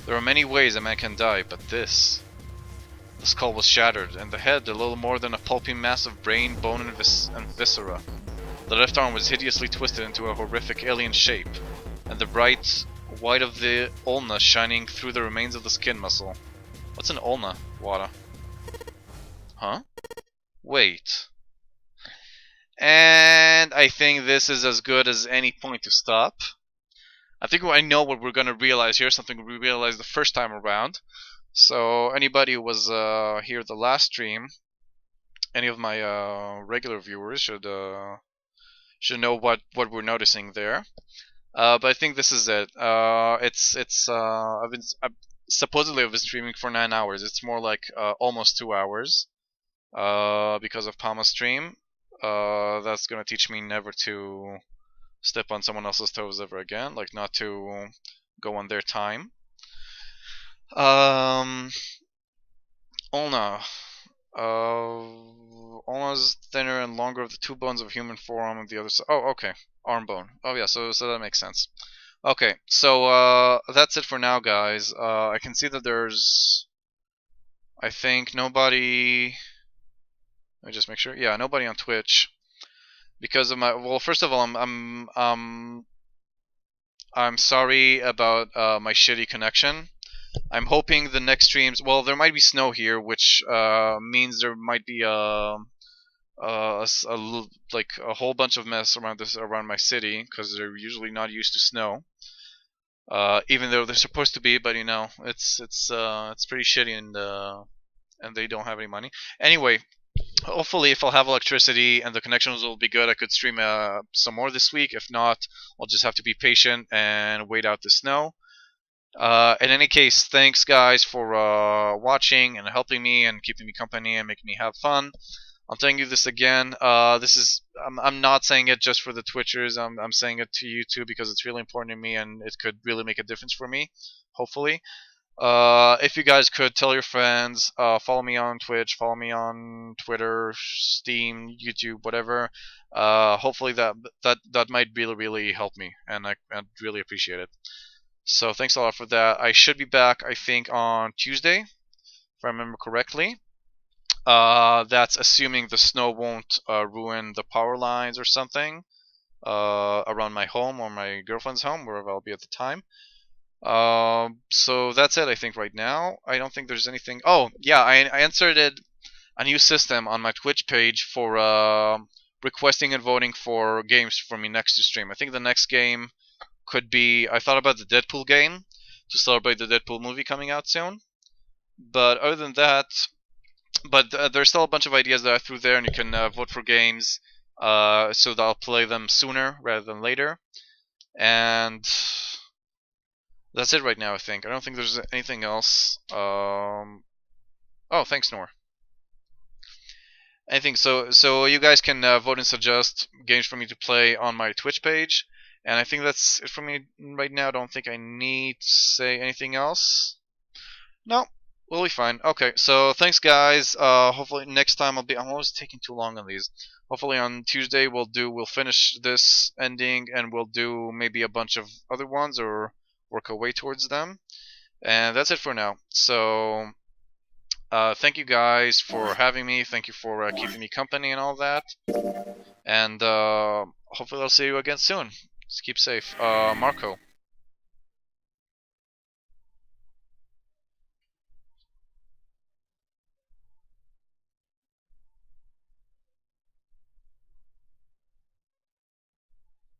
There are many ways a man can die, but this... The skull was shattered, and the head a little more than a pulpy mass of brain, bone, and viscera. The left arm was hideously twisted into a horrific alien shape, and the bright white of the ulna shining through the remains of the skin muscle. What's an ulna, Wada? Huh? Wait. And I think this is as good as any point to stop. I think I know what we're gonna realize here, something we realized the first time around. So anybody who was here the last stream, any of my regular viewers should know what we're noticing there. But I think this is it. Supposedly I've been streaming for 9 hours. It's more like almost 2 hours because of Palma's stream. That's gonna teach me never to step on someone else's toes ever again, like not to go on their time. Ulna. Ulna's thinner and longer of the 2 bones of human forearm on the other side. Oh, okay. Arm bone. Oh yeah, so that makes sense. Okay, so that's it for now, guys. I can see that there's, I think, nobody. Let me just make sure. Yeah, nobody on Twitch because of my. Well, first of all, I'm sorry about my shitty connection. I'm hoping the next streams. Well, there might be snow here, which means there might be like a whole bunch of mess around my city because they're usually not used to snow. Even though they're supposed to be, but you know, it's pretty shitty and they don't have any money. Anyway, hopefully if I'll have electricity and the connections will be good, I could stream some more this week. If not, I'll just have to be patient and wait out the snow. In any case, thanks guys for watching and helping me and keeping me company and making me have fun. I'm telling you this again. I'm not saying it just for the Twitchers. I'm saying it to you too because it's really important to me and it could really make a difference for me. Hopefully, if you guys could tell your friends, follow me on Twitch, follow me on Twitter, Steam, YouTube, whatever. Hopefully that might really help me, and I'd really appreciate it. So thanks a lot for that. I should be back, I think, on Tuesday, if I remember correctly. That's assuming the snow won't ruin the power lines or something around my home or my girlfriend's home, wherever I'll be at the time. So that's it, I think, right now. I don't think there's anything. Oh, yeah, I inserted a new system on my Twitch page for requesting and voting for games for me next to stream. I think the next game could be. I thought about the Deadpool game to celebrate the Deadpool movie coming out soon. But other than that, there's still a bunch of ideas that I threw there, and you can vote for games so that I'll play them sooner rather than later. And that's it right now, I think. I don't think there's anything else. Oh, thanks, Nor. Anything. So you guys can vote and suggest games for me to play on my Twitch page. And I think that's it for me right now. I don't think I need to say anything else. No, we'll be fine. Okay, so thanks, guys. Hopefully next time I'm always taking too long on these. Hopefully on Tuesday we'll finish this ending and we'll do maybe a bunch of other ones or work our way towards them. And that's it for now. So thank you guys for having me. Thank you for keeping me company and all that. And hopefully I'll see you again soon. Just keep safe. Marco.